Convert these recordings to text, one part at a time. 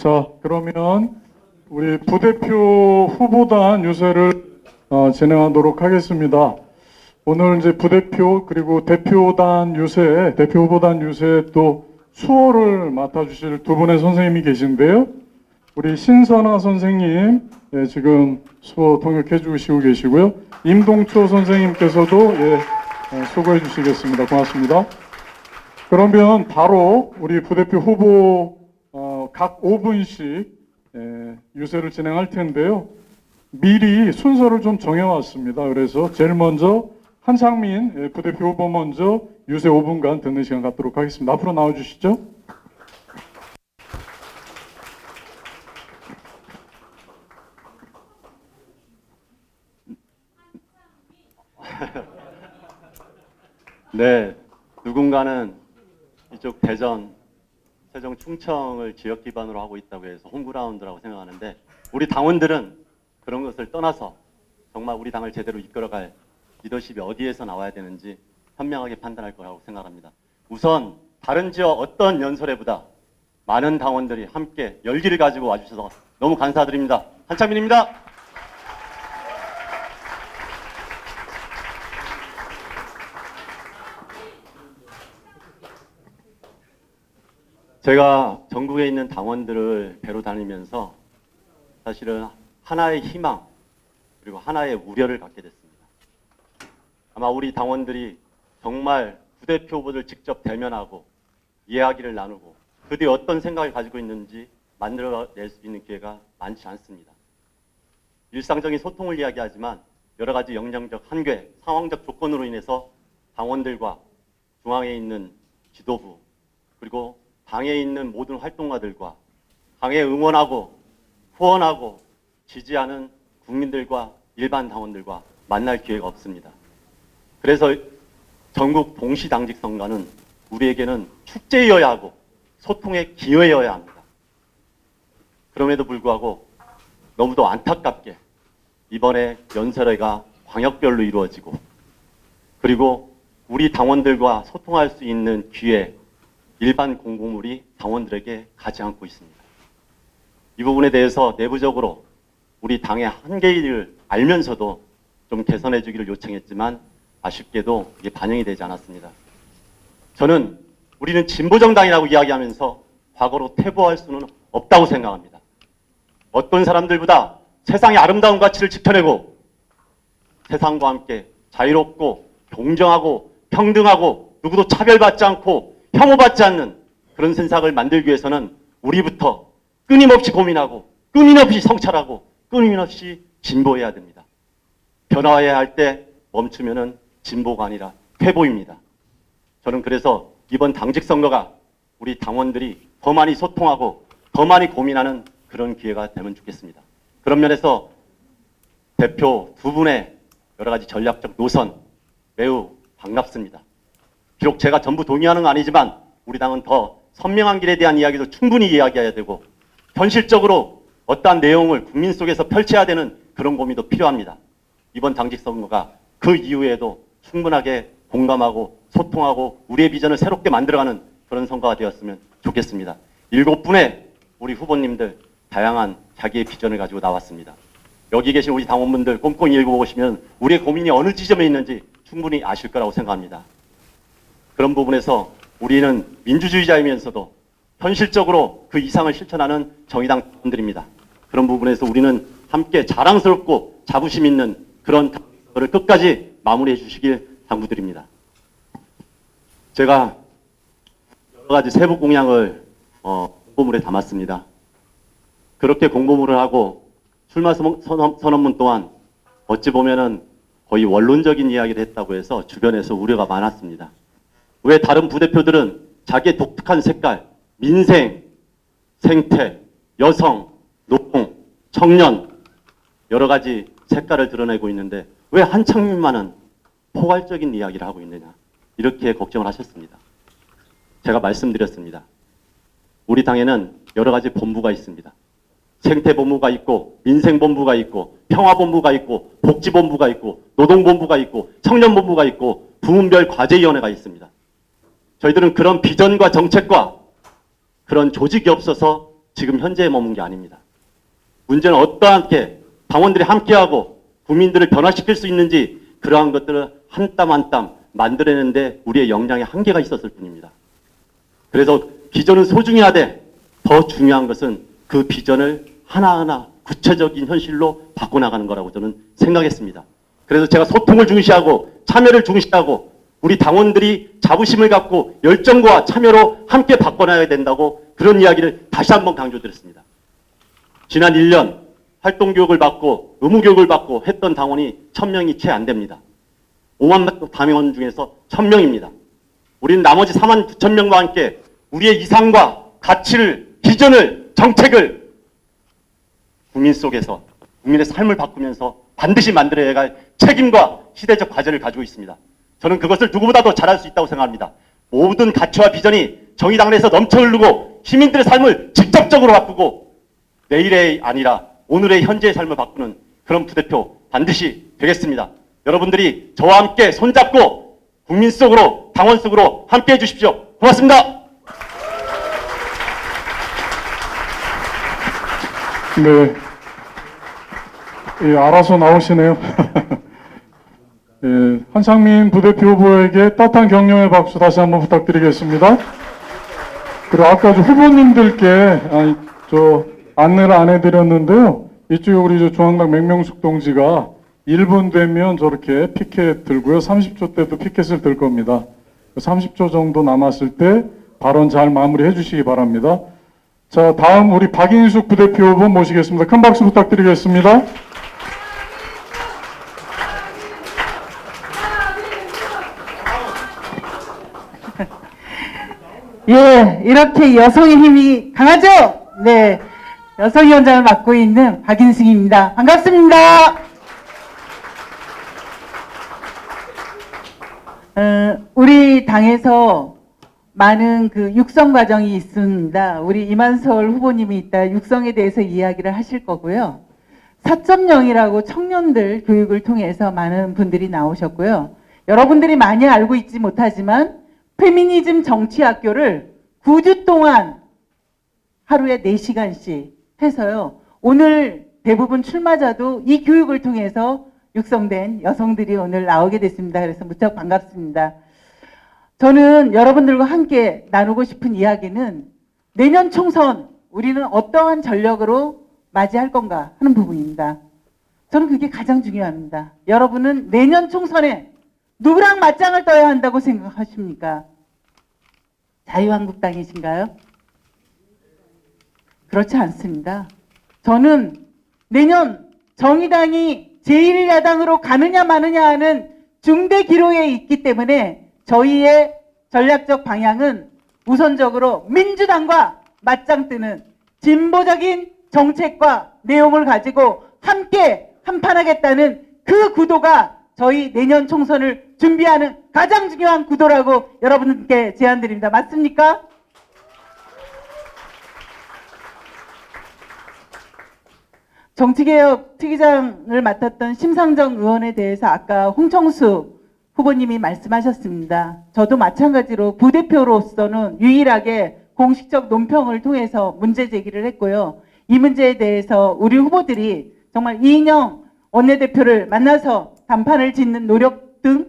자, 그러면 우리 부대표 후보단 유세를 진행하도록 하겠습니다. 오늘 이제 부대표 그리고 대표단 유세, 대표 후보단 유세 또 수호를 맡아주실 두 분의 선생님이 계신데요. 우리 신선아 선생님, 예, 지금 수호 통역해 주시고 계시고요. 임동초 선생님께서도 수고해 주시겠습니다. 고맙습니다. 그러면 바로 우리 부대표 후보 각 5분씩 유세를 진행할 텐데요. 미리 순서를 좀 정해왔습니다. 그래서 제일 먼저 한창민 부대표 후보 먼저 유세 5분간 듣는 시간 갖도록 하겠습니다. 앞으로 나와주시죠. 네, 누군가는 이쪽 대전, 세종, 충청을 지역 기반으로 하고 있다고 해서 홈그라운드라고 생각하는데 우리 당원들은 그런 것을 떠나서 정말 우리 당을 제대로 이끌어갈 리더십이 어디에서 나와야 되는지 현명하게 판단할 거라고 생각합니다. 우선 다른 지역 어떤 연설회보다 많은 당원들이 함께 열기를 가지고 와주셔서 너무 감사드립니다. 한창민입니다. 제가 전국에 있는 당원들을 뵈러 다니면서 사실은 하나의 희망 그리고 하나의 우려를 갖게 됐습니다. 아마 우리 당원들이 정말 부대표 후보들 직접 대면하고 이야기를 나누고 그들이 어떤 생각을 가지고 있는지 만들어낼 수 있는 기회가 많지 않습니다. 일상적인 소통을 이야기하지만 여러 가지 영장적 한계, 상황적 조건으로 인해서 당원들과 중앙에 있는 지도부 그리고 당에 있는 모든 활동가들과 당에 응원하고 후원하고 지지하는 국민들과 일반 당원들과 만날 기회가 없습니다. 그래서 전국 동시당직 선거는 우리에게는 축제여야 하고 소통의 기회여야 합니다. 그럼에도 불구하고 너무도 안타깝게 이번에 연설회가 광역별로 이루어지고 그리고 우리 당원들과 소통할 수 있는 기회 일반 공고물이 당원들에게 가지 않고 있습니다. 이 부분에 대해서 내부적으로 우리 당의 한계를 알면서도 좀 개선해 주기를 요청했지만 아쉽게도 이게 반영이 되지 않았습니다. 저는 우리는 진보정당이라고 이야기하면서 과거로 퇴보할 수는 없다고 생각합니다. 어떤 사람들보다 세상의 아름다운 가치를 지켜내고 세상과 함께 자유롭고 공정하고 평등하고 누구도 차별받지 않고 혐오받지 않는 그런 세상을 만들기 위해서는 우리부터 끊임없이 고민하고 끊임없이 성찰하고 끊임없이 진보해야 됩니다. 변화해야 할 때 멈추면은 진보가 아니라 퇴보입니다. 저는 그래서 이번 당직 선거가 우리 당원들이 더 많이 소통하고 더 많이 고민하는 그런 기회가 되면 좋겠습니다. 그런 면에서 대표 두 분의 여러 가지 전략적 노선 매우 반갑습니다. 비록 제가 전부 동의하는 건 아니지만 우리 당은 더 선명한 길에 대한 이야기도 충분히 이야기해야 되고 현실적으로 어떠한 내용을 국민 속에서 펼쳐야 되는 그런 고민도 필요합니다. 이번 당직 선거가 그 이후에도 충분하게 공감하고 소통하고 우리의 비전을 새롭게 만들어가는 그런 선거가 되었으면 좋겠습니다. 7분의 우리 후보님들 다양한 자기의 비전을 가지고 나왔습니다. 여기 계신 우리 당원분들 꼼꼼히 읽어보시면 우리의 고민이 어느 지점에 있는지 충분히 아실 거라고 생각합니다. 그런 부분에서 우리는 민주주의자이면서도 현실적으로 그 이상을 실천하는 정의당 분들입니다. 그런 부분에서 우리는 함께 자랑스럽고 자부심 있는 그런 선거를 끝까지 마무리해 주시길 당부드립니다. 제가 여러 가지 세부 공약을 공보물에 담았습니다. 그렇게 공보물을 하고 출마 선언문 또한 어찌 보면은 거의 원론적인 이야기를 했다고 해서 주변에서 우려가 많았습니다. 왜 다른 부대표들은 자기의 독특한 색깔, 민생, 생태, 여성, 노동, 청년 여러 가지 색깔을 드러내고 있는데 왜 한창민만은 포괄적인 이야기를 하고 있느냐 이렇게 걱정을 하셨습니다. 제가 말씀드렸습니다. 우리 당에는 여러 가지 본부가 있습니다. 생태본부가 있고 민생본부가 있고 평화본부가 있고 복지본부가 있고 노동본부가 있고 청년본부가 있고 부문별 과제위원회가 있습니다. 저희들은 그런 비전과 정책과 그런 조직이 없어서 지금 현재에 머문 게 아닙니다. 문제는 어떠하게 당원들이 함께하고 국민들을 변화시킬 수 있는지 그러한 것들을 한 땀 한 땀 만들어내는데 우리의 역량의 한계가 있었을 뿐입니다. 그래서 비전은 소중히 하되 더 중요한 것은 그 비전을 하나하나 구체적인 현실로 바꿔나가는 거라고 저는 생각했습니다. 그래서 제가 소통을 중시하고 참여를 중시하고 우리 당원들이 자부심을 갖고 열정과 참여로 함께 바꿔나가야 된다고 그런 이야기를 다시 한번 강조드렸습니다. 지난 1년 활동교육을 받고 의무교육을 받고 했던 당원이 1000명이 채 안 됩니다. 5만 당원 중에서 1000명입니다. 우리는 나머지 4만 9천 명과 함께 우리의 이상과 가치를, 비전을, 정책을 국민 속에서 국민의 삶을 바꾸면서 반드시 만들어야 할 책임과 시대적 과제를 가지고 있습니다. 저는 그것을 누구보다도 잘할 수 있다고 생각합니다. 모든 가치와 비전이 정의당 내에서 넘쳐 흐르고 시민들의 삶을 직접적으로 바꾸고 내일의 아니라 오늘의 현재의 삶을 바꾸는 그런 부대표 반드시 되겠습니다. 여러분들이 저와 함께 손잡고 국민 속으로 당원 속으로 함께 해주십시오. 고맙습니다. 네, 예, 알아서 나오시네요. 예, 한상민 부대표 후보에게 따뜻한 격려의 박수 다시 한번 부탁드리겠습니다. 그리고 아까 후보님들께 안내를 안 해드렸는데요. 이쪽에 우리 중앙당 맹명숙 동지가 1분 되면 저렇게 피켓 들고요. 30초 때도 피켓을 들 겁니다. 30초 정도 남았을 때 발언 잘 마무리해 주시기 바랍니다. 자, 다음 우리 박인숙 부대표 후보 모시겠습니다. 큰 박수 부탁드리겠습니다. 예, 이렇게 여성의 힘이 강하죠? 네, 여성위원장을 맡고 있는 박인숙입니다. 반갑습니다. 우리 당에서 많은 그 육성 과정이 있습니다. 우리 이만솔 후보님이 이따 육성에 대해서 이야기를 하실 거고요. 4.0이라고 청년들 교육을 통해서 많은 분들이 나오셨고요. 여러분들이 많이 알고 있지 못하지만 페미니즘 정치학교를 9주 동안 하루에 4시간씩 해서요. 오늘 대부분 출마자도 이 교육을 통해서 육성된 여성들이 오늘 나오게 됐습니다. 그래서 무척 반갑습니다. 저는 여러분들과 함께 나누고 싶은 이야기는 내년 총선 우리는 어떠한 전력으로 맞이할 건가 하는 부분입니다. 저는 그게 가장 중요합니다. 여러분은 내년 총선에 누구랑 맞짱을 떠야 한다고 생각하십니까? 자유한국당이신가요? 그렇지 않습니다. 저는 내년 정의당이 제1야당으로 가느냐 마느냐 하는 중대 기로에 있기 때문에 저희의 전략적 방향은 우선적으로 민주당과 맞짱 뜨는 진보적인 정책과 내용을 가지고 함께 한판하겠다는 그 구도가 저희 내년 총선을 준비하는 가장 중요한 구도라고 여러분께 제안드립니다. 맞습니까? 정치개혁 특위장을 맡았던 심상정 의원에 대해서 아까 홍청수 후보님이 말씀하셨습니다. 저도 마찬가지로 부대표로서는 유일하게 공식적 논평을 통해서 문제 제기를 했고요. 이 문제에 대해서 우리 후보들이 정말 이인영 원내대표를 만나서 단판을 짓는 노력 등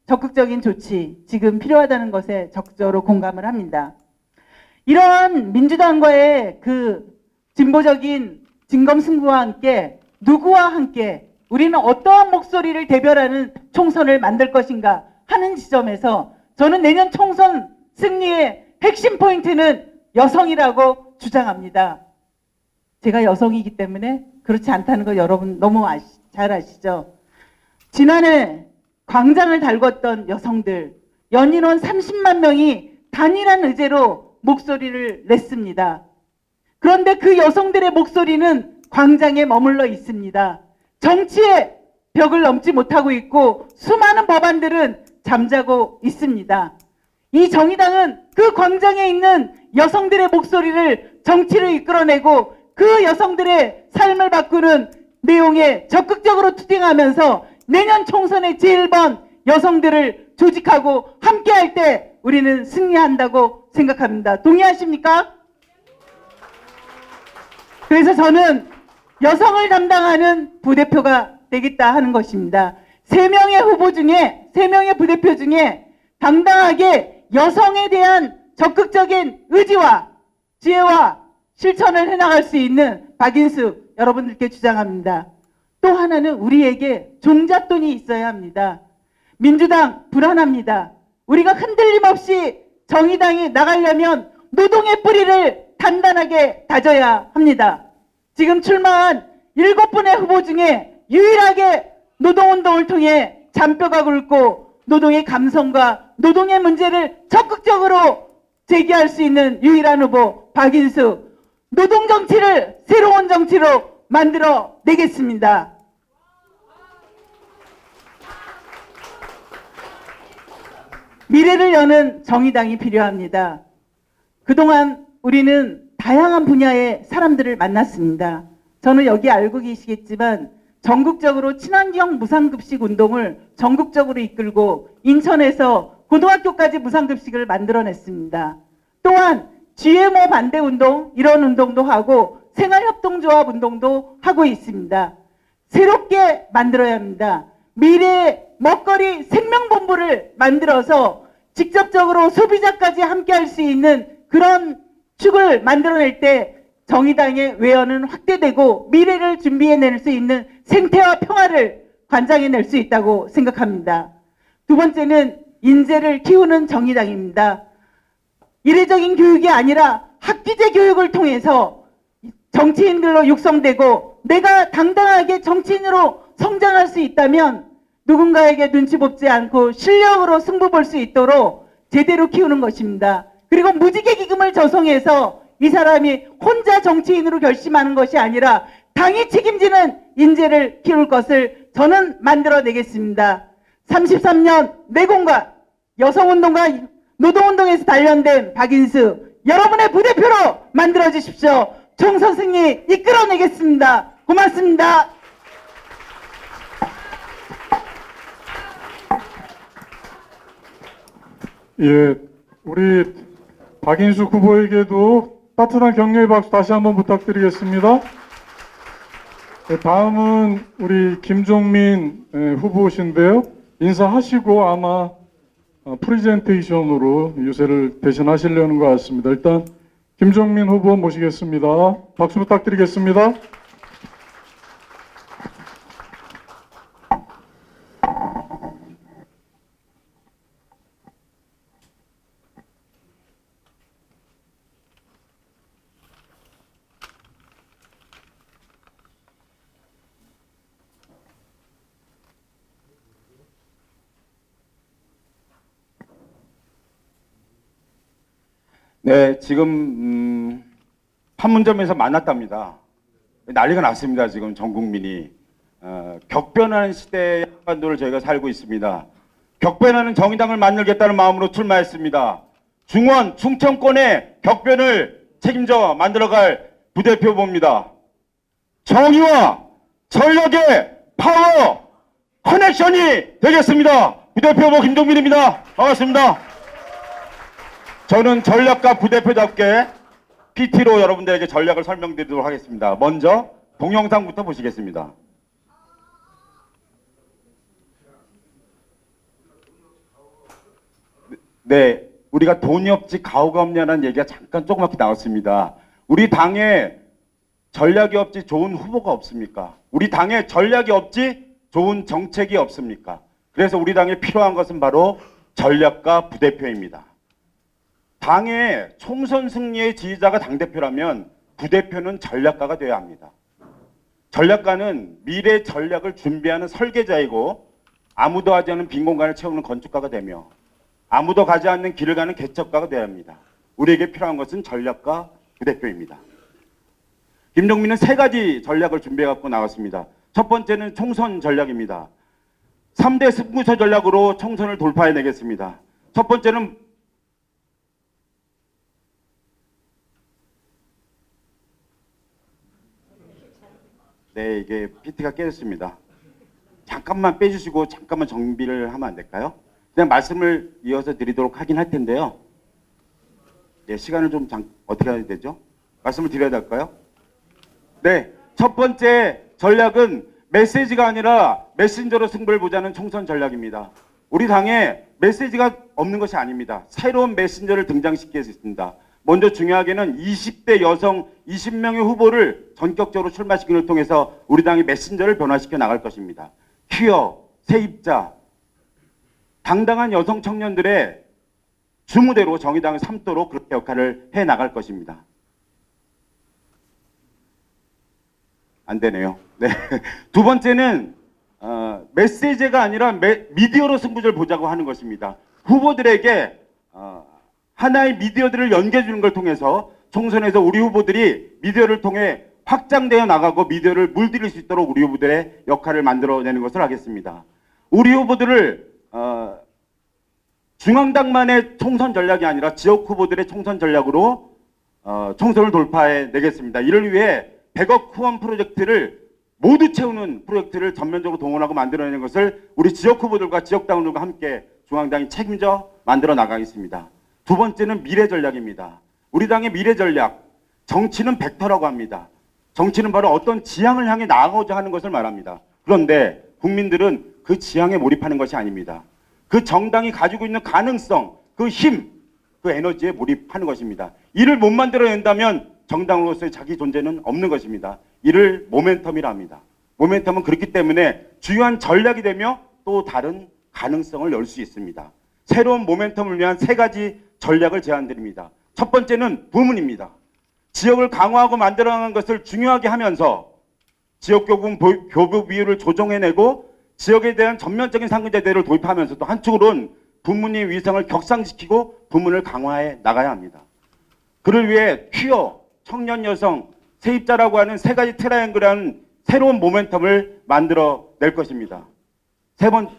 적극적인 조치 지금 필요하다는 것에 적극적으로 공감을 합니다. 이러한 민주당과의 그 진보적인 진검승부와 함께 누구와 함께 우리는 어떠한 목소리를 대변하는 총선을 만들 것인가 하는 지점에서 저는 내년 총선 승리의 핵심 포인트는 여성이라고 주장합니다. 제가 여성이기 때문에 그렇지 않다는 거 여러분 너무 잘 아시죠? 지난해 광장을 달궜던 여성들 연인원 30만 명이 단일한 의제로 목소리를 냈습니다. 그런데 그 여성들의 목소리는 광장에 머물러 있습니다. 정치의 벽을 넘지 못하고 있고 수많은 법안들은 잠자고 있습니다. 이 정의당은 그 광장에 있는 여성들의 목소리를 정치를 이끌어내고 그 여성들의 삶을 바꾸는 내용에 적극적으로 투쟁하면서 내년 총선의 제1번 여성들을 조직하고 함께할 때 우리는 승리한다고 생각합니다. 동의하십니까? 그래서 저는 여성을 담당하는 부대표가 되겠다 하는 것입니다. 3명의 후보 중에, 3명의 부대표 중에 당당하게 여성에 대한 적극적인 의지와 지혜와 실천을 해나갈 수 있는 박인수 여러분들께 주장합니다. 또 하나는 우리에게 종잣돈이 있어야 합니다. 민주당 불안합니다. 우리가 흔들림 없이 정의당이 나가려면 노동의 뿌리를 단단하게 다져야 합니다. 지금 출마한 7분의 후보 중에 유일하게 노동운동을 통해 잔뼈가 굵고 노동의 감성과 노동의 문제를 적극적으로 제기할 수 있는 유일한 후보 박인수. 노동정치를 새로운 정치로 만들어 내겠습니다. 미래를 여는 정의당이 필요합니다. 그동안 우리는 다양한 분야의 사람들을 만났습니다. 저는 여기 알고 계시겠지만 전국적으로 친환경 무상급식 운동을 전국적으로 이끌고 인천에서 고등학교까지 무상급식을 만들어냈습니다. 또한 GMO 반대 운동, 이런 운동도 하고 생활협동조합 운동도 하고 있습니다. 새롭게 만들어야 합니다. 미래의 먹거리 생명본부를 만들어서 직접적으로 소비자까지 함께 할 수 있는 그런 축을 만들어낼 때 정의당의 외연은 확대되고 미래를 준비해낼 수 있는 생태와 평화를 관장해낼 수 있다고 생각합니다. 두 번째는 인재를 키우는 정의당입니다. 이례적인 교육이 아니라 학기제 교육을 통해서 정치인들로 육성되고 내가 당당하게 정치인으로 성장할 수 있다면 누군가에게 눈치 보지 않고 실력으로 승부 볼 수 있도록 제대로 키우는 것입니다. 그리고 무지개 기금을 조성해서 이 사람이 혼자 정치인으로 결심하는 것이 아니라 당이 책임지는 인재를 키울 것을 저는 만들어내겠습니다. 33년 내공과 여성운동과 노동운동에서 단련된 박인수, 여러분의 부대표로 만들어주십시오. 총선 승리 이끌어내겠습니다. 고맙습니다. 예, 우리 박인숙 후보에게도 따뜻한 격려의 박수 다시 한번 부탁드리겠습니다. 네, 다음은 우리 김종민 후보신데요. 인사하시고 아마 프리젠테이션으로 유세를 대신하시려는 것 같습니다. 일단 김종민 후보 모시겠습니다. 박수 부탁드리겠습니다. 네, 지금 판문점에서 만났답니다. 난리가 났습니다. 지금 전 국민이 격변하는 시대의 한반도를 저희가 살고 있습니다. 격변하는 정의당을 만들겠다는 마음으로 출마했습니다. 중원, 충청권의 격변을 책임져 만들어갈 부대표 후보입니다. 정의와 전력의 파워 커넥션이 되겠습니다. 부대표 후보 김종민입니다. 반갑습니다. 저는 전략가 부대표답게 PT로 여러분들에게 전략을 설명드리도록 하겠습니다. 먼저 동영상부터 보시겠습니다. 네, 우리가 돈이 없지 가오가 없냐는 얘기가 잠깐 조그맣게 나왔습니다. 우리 당에 전략이 없지 좋은 후보가 없습니까? 우리 당에 전략이 없지 좋은 정책이 없습니까? 그래서 우리 당에 필요한 것은 바로 전략가 부대표입니다. 당의 총선 승리의 지지자가 당대표라면 부대표는 전략가가 되어야 합니다. 전략가는 미래 전략을 준비하는 설계자이고 아무도 하지 않은 빈 공간을 채우는 건축가가 되며 아무도 가지 않는 길을 가는 개척가가 되어야 합니다. 우리에게 필요한 것은 전략가 부대표입니다. 김종민은 3가지 전략을 준비해 갖고 나왔습니다. 첫 번째는 총선 전략입니다. 3대 승부처 전략으로 총선을 돌파해내겠습니다. 첫 번째는 네, 이게 PT가 깨졌습니다. 잠깐만 빼주시고 잠깐만 정비를 하면 안 될까요? 그냥 말씀을 이어서 드리도록 하긴 할 텐데요. 예, 시간을 좀 어떻게 해야 되죠? 말씀을 드려야 될까요? 네, 첫 번째 전략은 메시지가 아니라 메신저로 승부를 보자는 총선 전략입니다. 우리 당에 메시지가 없는 것이 아닙니다. 새로운 메신저를 등장시키겠습니다. 먼저 중요하게는 20대 여성 20명의 후보를 전격적으로 출마시키는 걸 통해서 우리 당의 메신저를 변화시켜 나갈 것입니다. 퀴어, 세입자, 당당한 여성 청년들의 주무대로 정의당을 삼도록 그렇게 역할을 해 나갈 것입니다. 안 되네요. 네. 두 번째는 메시지가 아니라 미디어로 승부를 보자고 하는 것입니다. 후보들에게 하나의 미디어들을 연계해주는 걸 통해서 총선에서 우리 후보들이 미디어를 통해 확장되어 나가고 미디어를 물들일 수 있도록 우리 후보들의 역할을 만들어내는 것을 하겠습니다. 우리 후보들을 중앙당만의 총선 전략이 아니라 지역 후보들의 총선 전략으로 총선을 돌파해 내겠습니다. 이를 위해 100억 후원 프로젝트를 모두 채우는 프로젝트를 전면적으로 동원하고 만들어내는 것을 우리 지역 후보들과 지역당원들과 함께 중앙당이 책임져 만들어 나가겠습니다. 두 번째는 미래 전략입니다. 우리 당의 미래 전략, 정치는 벡터라고 합니다. 정치는 바로 어떤 지향을 향해 나아가고자 하는 것을 말합니다. 그런데 국민들은 그 지향에 몰입하는 것이 아닙니다. 그 정당이 가지고 있는 가능성, 그 힘, 그 에너지에 몰입하는 것입니다. 이를 못 만들어낸다면 정당으로서의 자기 존재는 없는 것입니다. 이를 모멘텀이라 합니다. 모멘텀은 그렇기 때문에 주요한 전략이 되며 또 다른 가능성을 열 수 있습니다. 새로운 모멘텀을 위한 세 가지 전략을 제안드립니다. 첫 번째는 부문입니다. 지역을 강화하고 만들어가는 것을 중요하게 하면서 지역 교부 비율을 조정해내고 지역에 대한 전면적인 상근제도를 도입하면서 또 한쪽으로는 부문의 위상을 격상시키고 부문을 강화해 나가야 합니다. 그를 위해 퀴어, 청년 여성, 세입자라고 하는 세 가지 트라이앵글이라는 새로운 모멘텀을 만들어낼 것입니다. 세 번째,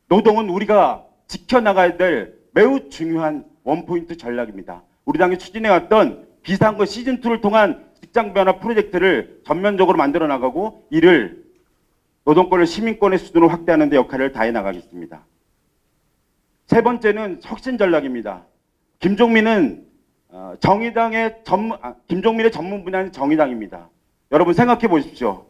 노동은 우리가 지켜나가야 될 매우 중요한 원포인트 전략입니다. 우리 당이 추진해왔던 비상구 시즌2를 통한 직장 변화 프로젝트를 전면적으로 만들어 나가고 이를 노동권을 시민권의 수준으로 확대하는 데 역할을 다해 나가겠습니다. 세 번째는 혁신 전략입니다. 김종민의 전문 분야는 정의당입니다. 여러분 생각해 보십시오.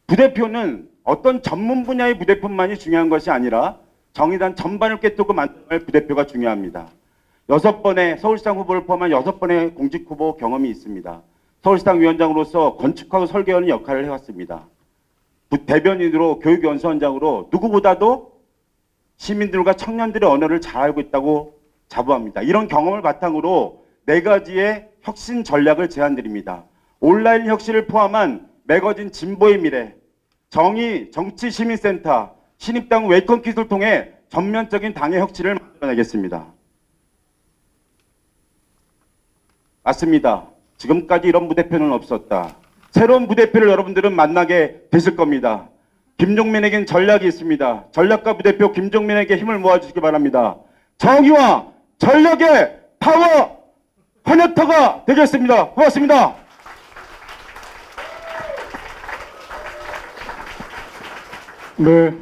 부대표는 어떤 전문 분야의 부대표만이 중요한 것이 아니라 정의당 전반을 꿰뚫고 만들 부대표가 중요합니다. 6번의 서울시장 후보를 포함한 6번의 공직 후보 경험이 있습니다. 서울시당 위원장으로서 건축하고 설계하는 역할을 해왔습니다. 대변인으로 교육연수원장으로 누구보다도 시민들과 청년들의 언어를 잘 알고 있다고 자부합니다. 이런 경험을 바탕으로 4가지의 혁신 전략을 제안드립니다. 온라인 혁신을 포함한 매거진 진보의 미래, 정치시민센터, 신입당 웨이컨 킷을 통해 전면적인 당의 혁신을 만들어내겠습니다. 맞습니다. 지금까지 이런 부대표는 없었다. 새로운 부대표를 여러분들은 만나게 되실 겁니다. 김종민에겐 전략이 있습니다. 전략가 부대표 김종민에게 힘을 모아주시기 바랍니다. 정의와 전략의 파워 커넥터가 되겠습니다. 고맙습니다. 네,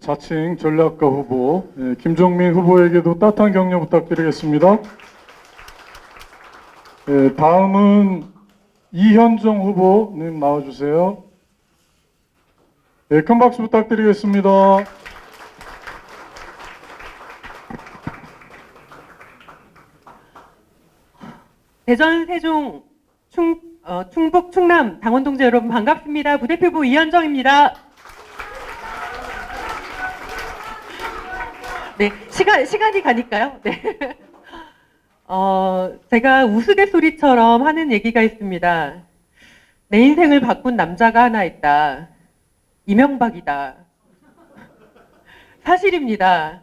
자칭 전략가 후보 김종민 후보에게도 따뜻한 격려 부탁드리겠습니다. 다음은 이현정 후보님 나와주세요. 큰 박수 부탁드리겠습니다. 대전, 세종, 충북, 충남 당원 동지 여러분 반갑습니다. 부대표부 이현정입니다. 네, 시간이 가니까요. 네. 제가 우스갯소리처럼 하는 얘기가 있습니다. 내 인생을 바꾼 남자가 하나 있다. 이명박이다. 사실입니다.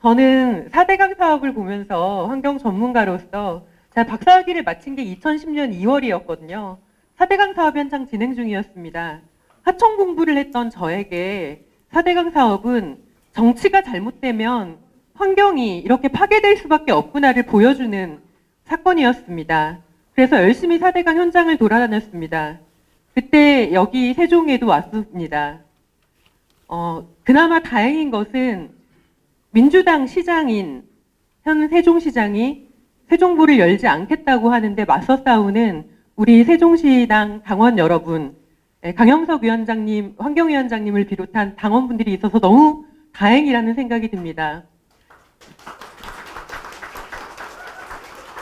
저는 4대강 사업을 보면서 환경 전문가로서 제가 박사학위를 마친 게 2010년 2월이었거든요. 4대강 사업이 한창 진행 중이었습니다. 하청 공부를 했던 저에게 4대강 사업은 정치가 잘못되면 환경이 이렇게 파괴될 수밖에 없구나를 보여주는 사건이었습니다. 그래서 열심히 4대강 현장을 돌아다녔습니다. 그때 여기 세종에도 왔습니다. 그나마 다행인 것은 민주당 시장인 현 세종시장이 세종부를 열지 않겠다고 하는데 맞서 싸우는 우리 세종시당 당원 여러분, 강영석 위원장님, 환경위원장님을 비롯한 당원분들이 있어서 너무 다행이라는 생각이 듭니다.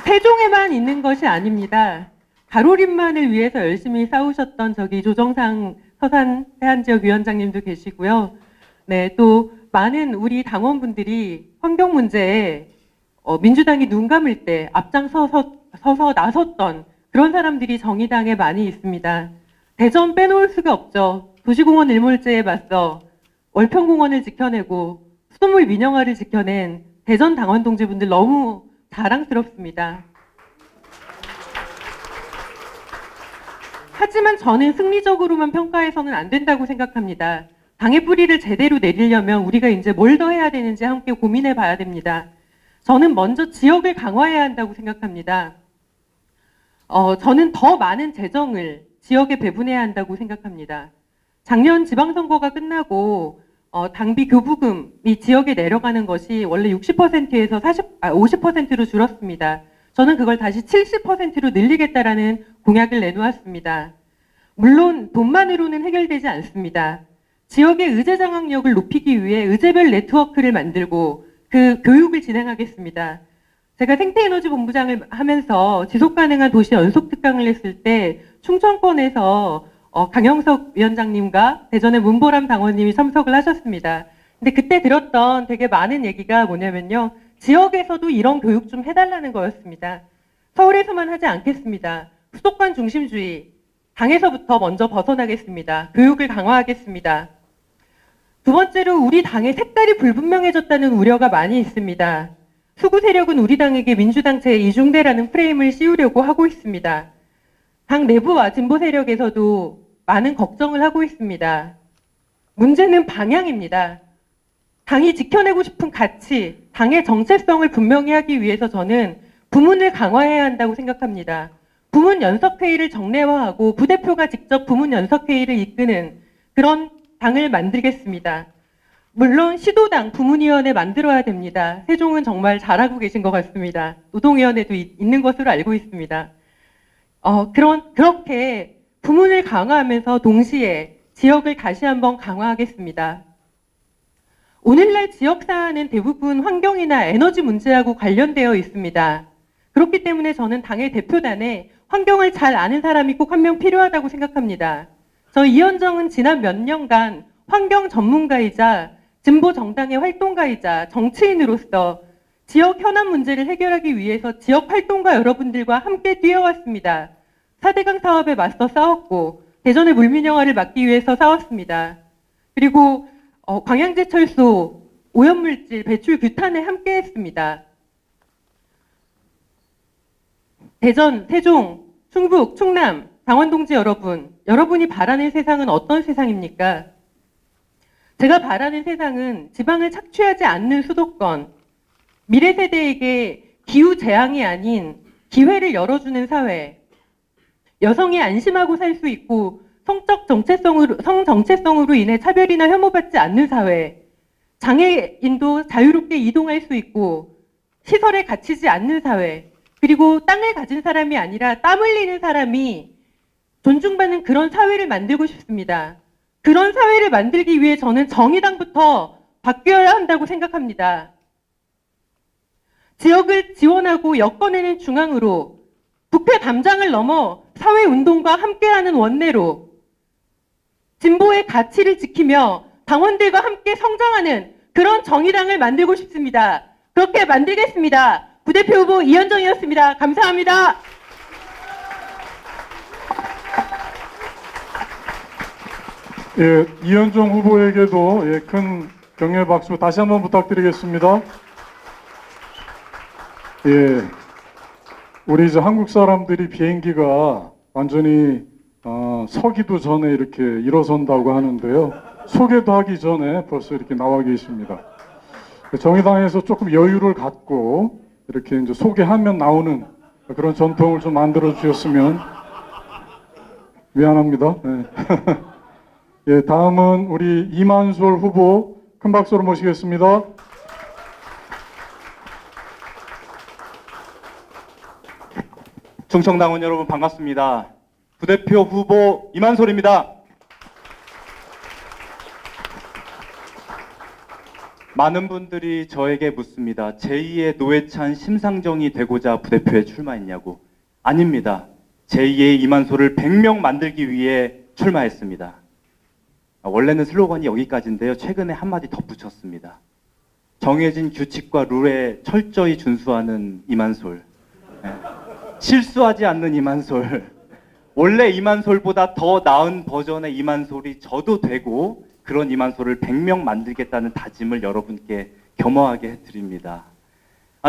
세종에만 있는 것이 아닙니다. 가로림만을 위해서 열심히 싸우셨던 저기 조정상 서산 해안지역 위원장님도 계시고요. 네, 또 많은 우리 당원분들이 환경 문제에 민주당이 눈 감을 때 앞장서서 나섰던 그런 사람들이 정의당에 많이 있습니다. 대전 빼놓을 수가 없죠. 도시공원 일몰제에 맞서 월평공원을 지켜내고 수돗물 민영화를 지켜낸 대전 당원 동지분들 너무 자랑스럽습니다. 하지만 저는 승리적으로만 평가해서는 안 된다고 생각합니다. 당의 뿌리를 제대로 내리려면 우리가 이제 뭘 더 해야 되는지 함께 고민해 봐야 됩니다. 저는 먼저 지역을 강화해야 한다고 생각합니다. 저는 더 많은 재정을 지역에 배분해야 한다고 생각합니다. 작년 지방선거가 끝나고 당비 교부금이 지역에 내려가는 것이 원래 60%에서 50%로 줄었습니다. 저는 그걸 다시 70%로 늘리겠다라는 공약을 내놓았습니다. 물론 돈만으로는 해결되지 않습니다. 지역의 의제 장악력을 높이기 위해 의제별 네트워크를 만들고 그 교육을 진행하겠습니다. 제가 생태에너지 본부장을 하면서 지속가능한 도시 연속 특강을 했을 때 충청권에서 강영석 위원장님과 대전의 문보람 당원님이 참석을 하셨습니다. 근데 그때 들었던 되게 많은 얘기가 뭐냐면요. 지역에서도 이런 교육 좀 해달라는 거였습니다. 서울에서만 하지 않겠습니다. 수도권 중심주의, 당에서부터 먼저 벗어나겠습니다. 교육을 강화하겠습니다. 두 번째로 우리 당의 색깔이 불분명해졌다는 우려가 많이 있습니다. 수구 세력은 우리 당에게 민주당 제2중대라는 프레임을 씌우려고 하고 있습니다. 당 내부와 진보 세력에서도 많은 걱정을 하고 있습니다. 문제는 방향입니다. 당이 지켜내고 싶은 가치, 당의 정체성을 분명히 하기 위해서 저는 부문을 강화해야 한다고 생각합니다. 부문 연석회의를 정례화하고 부대표가 직접 부문 연석회의를 이끄는 그런 당을 만들겠습니다. 물론 시도당 부문위원회 만들어야 됩니다. 세종은 정말 잘하고 계신 것 같습니다. 노동위원회도 있는 것으로 알고 있습니다. 그렇게 부문을 강화하면서 동시에 지역을 다시 한번 강화하겠습니다. 오늘날 지역 사안은 대부분 환경이나 에너지 문제하고 관련되어 있습니다. 그렇기 때문에 저는 당의 대표단에 환경을 잘 아는 사람이 꼭 한 명 필요하다고 생각합니다. 저 이현정은 지난 몇 년간 환경 전문가이자 진보 정당의 활동가이자 정치인으로서 지역 현안 문제를 해결하기 위해서 지역 활동가 여러분들과 함께 뛰어왔습니다. 4대강 사업에 맞서 싸웠고 대전의 물민영화를 막기 위해서 싸웠습니다. 그리고 광양제철소 오염물질 배출 규탄에 함께 했습니다. 대전, 세종, 충북, 충남, 당원동지 여러분, 여러분이 바라는 세상은 어떤 세상입니까? 제가 바라는 세상은 지방을 착취하지 않는 수도권, 미래 세대에게 기후 재앙이 아닌 기회를 열어주는 사회, 여성이 안심하고 살 수 있고 성 정체성으로 인해 차별이나 혐오받지 않는 사회, 장애인도 자유롭게 이동할 수 있고 시설에 갇히지 않는 사회, 그리고 땅을 가진 사람이 아니라 땀 흘리는 사람이 존중받는 그런 사회를 만들고 싶습니다. 그런 사회를 만들기 위해 저는 정의당부터 바뀌어야 한다고 생각합니다. 지역을 지원하고 엮어내는 중앙으로 부패 담장을 넘어 사회운동과 함께하는 원내로 진보의 가치를 지키며 당원들과 함께 성장하는 그런 정의당을 만들고 싶습니다. 그렇게 만들겠습니다. 부대표 후보 이현정이었습니다. 감사합니다. 예, 이현정 후보에게도 큰 격려 박수 다시 한번 부탁드리겠습니다. 예, 우리 이제 한국 사람들이 비행기가 완전히 서기도 전에 이렇게 일어선다고 하는데요. 소개도 하기 전에 벌써 이렇게 나와 계십니다. 정의당에서 조금 여유를 갖고 이렇게 이제 소개하면 나오는 그런 전통을 좀 만들어 주셨으면 미안합니다. 네. 예, 다음은 우리 이만솔 후보 큰 박수로 모시겠습니다. 충청당원 여러분 반갑습니다. 부대표 후보 이만솔입니다. 많은 분들이 저에게 묻습니다. 제2의 노회찬 심상정이 되고자 부대표에 출마했냐고. 아닙니다. 제2의 이만솔을 100명 만들기 위해 출마했습니다. 원래는 슬로건이 여기까지인데요. 최근에 한마디 덧붙였습니다. 정해진 규칙과 룰에 철저히 준수하는 이만솔. 네. 실수하지 않는 이만솔. 원래 이만솔보다 더 나은 버전의 이만솔이 저도 되고 그런 이만솔을 100명 만들겠다는 다짐을 여러분께 겸허하게 해드립니다.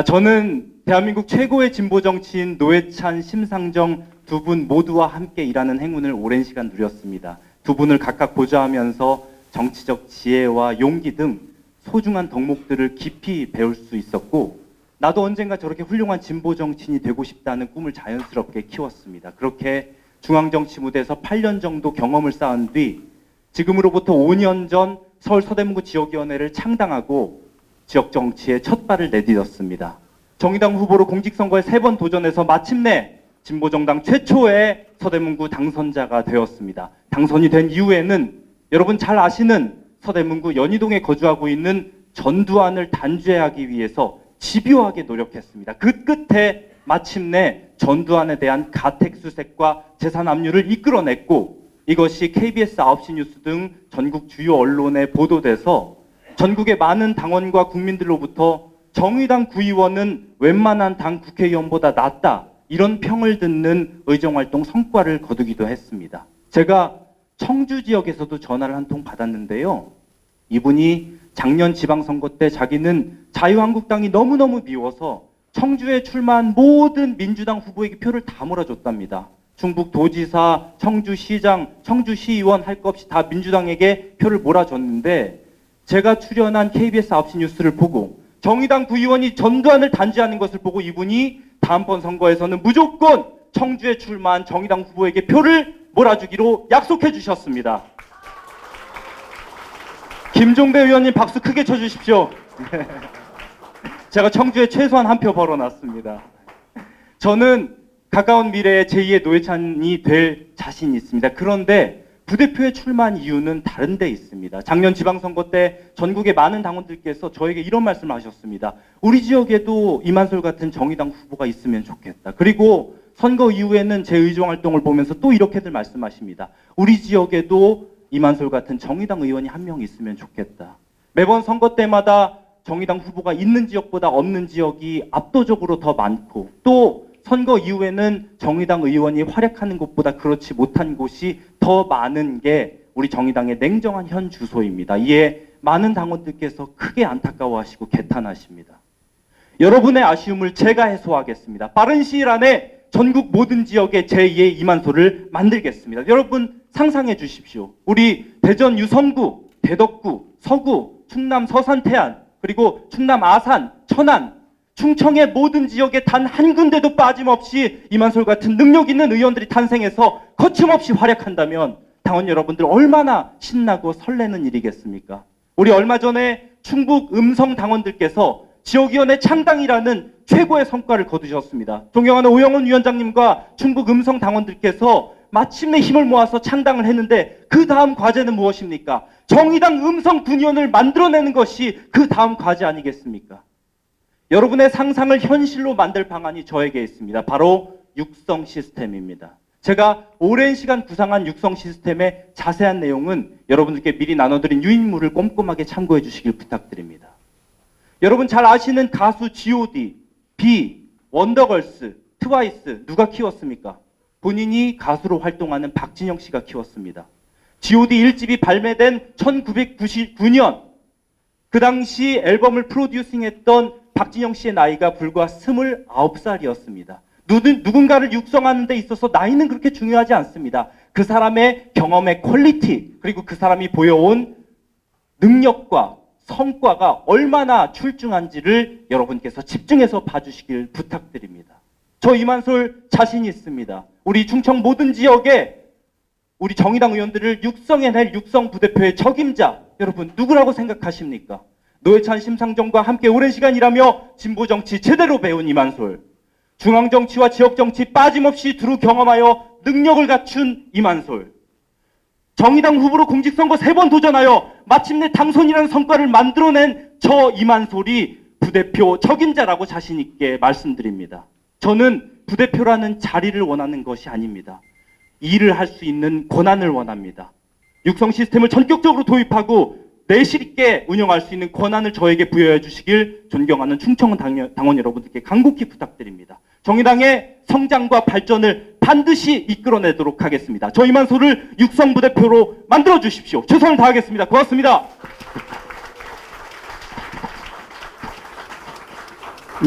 저는 대한민국 최고의 진보 정치인 노회찬, 심상정 두 분 모두와 함께 일하는 행운을 오랜 시간 누렸습니다. 두 분을 각각 보좌하면서 정치적 지혜와 용기 등 소중한 덕목들을 깊이 배울 수 있었고 나도 언젠가 저렇게 훌륭한 진보 정치인이 되고 싶다는 꿈을 자연스럽게 키웠습니다. 그렇게 중앙정치 무대에서 8년 정도 경험을 쌓은 뒤 지금으로부터 5년 전 서울 서대문구 지역위원회를 창당하고 지역 정치에 첫 발을 내디뎠습니다. 정의당 후보로 공직선거에 3번 도전해서 마침내 진보정당 최초의 서대문구 당선자가 되었습니다. 당선이 된 이후에는 여러분 잘 아시는 서대문구 연희동에 거주하고 있는 전두환을 단죄하기 위해서 집요하게 노력했습니다. 그 끝에 마침내 전두환에 대한 가택수색과 재산 압류를 이끌어냈고 이것이 KBS 9시 뉴스 등 전국 주요 언론에 보도돼서 전국의 많은 당원과 국민들로부터 정의당 구의원은 웬만한 당 국회의원보다 낫다 이런 평을 듣는 의정활동 성과를 거두기도 했습니다. 제가 청주 지역에서도 전화를 한 통 받았는데요. 이분이 작년 지방선거 때 자기는 자유한국당이 너무너무 미워서 청주에 출마한 모든 민주당 후보에게 표를 다 몰아줬답니다. 충북도지사, 청주시장, 청주시의원 할 것 없이 다 민주당에게 표를 몰아줬는데 제가 출연한 KBS 9시 뉴스를 보고 정의당 구의원이 전두환을 단죄하는 것을 보고 이분이 다음번 선거에서는 무조건 청주에 출마한 정의당 후보에게 표를 몰아주기로 약속해 주셨습니다. 김종배 의원님 박수 크게 쳐주십시오. 제가 청주에 최소한 한 표 벌어놨습니다. 저는 가까운 미래에 제2의 노회찬이 될 자신이 있습니다. 그런데 부대표에 출마한 이유는 다른 데 있습니다. 작년 지방선거 때 전국의 많은 당원들께서 저에게 이런 말씀을 하셨습니다. 우리 지역에도 이만솔 같은 정의당 후보가 있으면 좋겠다. 그리고 선거 이후에는 제 의정활동을 보면서 또 이렇게들 말씀하십니다. 우리 지역에도 이만솔 같은 정의당 의원이 한 명 있으면 좋겠다. 매번 선거 때마다 정의당 후보가 있는 지역보다 없는 지역이 압도적으로 더 많고 또 선거 이후에는 정의당 의원이 활약하는 곳보다 그렇지 못한 곳이 더 많은 게 우리 정의당의 냉정한 현 주소입니다. 이에 많은 당원들께서 크게 안타까워하시고 개탄하십니다. 여러분의 아쉬움을 제가 해소하겠습니다. 빠른 시일 안에 전국 모든 지역에 제2의 이만솔을 만들겠습니다. 여러분 상상해 주십시오. 우리 대전 유성구, 대덕구, 서구, 충남 서산 태안, 그리고 충남 아산, 천안, 충청의 모든 지역에 단 한 군데도 빠짐없이 이만솔 같은 능력 있는 의원들이 탄생해서 거침없이 활약한다면 당원 여러분들 얼마나 신나고 설레는 일이겠습니까? 우리 얼마 전에 충북 음성 당원들께서 지역위원회 창당이라는 최고의 성과를 거두셨습니다. 존경하는 오영훈 위원장님과 충북 음성 당원들께서 마침내 힘을 모아서 창당을 했는데 그 다음 과제는 무엇입니까? 정의당 음성 군의원을 만들어내는 것이 그 다음 과제 아니겠습니까? 여러분의 상상을 현실로 만들 방안이 저에게 있습니다. 바로 육성 시스템입니다. 제가 오랜 시간 구상한 육성 시스템의 자세한 내용은 여러분들께 미리 나눠드린 유인물을 꼼꼼하게 참고해 주시길 부탁드립니다. 여러분 잘 아시는 가수 G.O.D, B, 원더걸스, 트와이스 누가 키웠습니까? 본인이 가수로 활동하는 박진영 씨가 키웠습니다. G.O.D 1집이 발매된 1999년 그 당시 앨범을 프로듀싱했던 박진영 씨의 나이가 불과 29살이었습니다. 누군가를 육성하는 데 있어서 나이는 그렇게 중요하지 않습니다. 그 사람의 경험의 퀄리티 그리고 그 사람이 보여온 능력과 성과가 얼마나 출중한지를 여러분께서 집중해서 봐주시길 부탁드립니다. 저 이만솔 자신 있습니다. 우리 충청 모든 지역에 우리 정의당 의원들을 육성해낼 육성 부대표의 적임자 여러분 누구라고 생각하십니까? 노회찬 심상정과 함께 오랜 시간 일하며 진보 정치 제대로 배운 이만솔. 중앙정치와 지역정치 빠짐없이 두루 경험하여 능력을 갖춘 이만솔. 정의당 후보로 공직선거 3번 도전하여 마침내 당선이라는 성과를 만들어낸 저 이만솔이 부대표 적임자라고 자신 있게 말씀드립니다. 저는 부대표라는 자리를 원하는 것이 아닙니다. 일을 할 수 있는 권한을 원합니다. 육성 시스템을 전격적으로 도입하고 내실 있게 운영할 수 있는 권한을 저에게 부여해 주시길 존경하는 충청 당원 여러분들께 간곡히 부탁드립니다. 정의당의 성장과 발전을 반드시 이끌어내도록 하겠습니다. 저 이만솔을 육성 부대표로 만들어 주십시오. 최선을 다하겠습니다. 고맙습니다.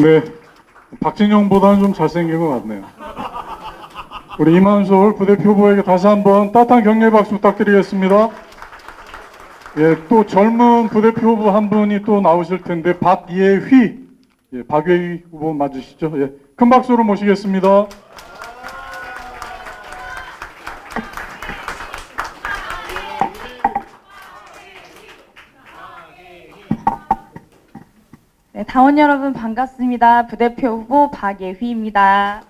네, 박진영보다는 좀 잘생긴 것 같네요. 우리 이만솔 부대표 후보에게 다시 한번 따뜻한 격려의 박수 부탁드리겠습니다. 예, 또 젊은 부대표 후보 한 분이 또 나오실 텐데 박예휘, 예, 박예휘 후보 맞으시죠? 예, 큰 박수로 모시겠습니다. 네, 당원 여러분 반갑습니다. 부대표 후보 박예휘입니다.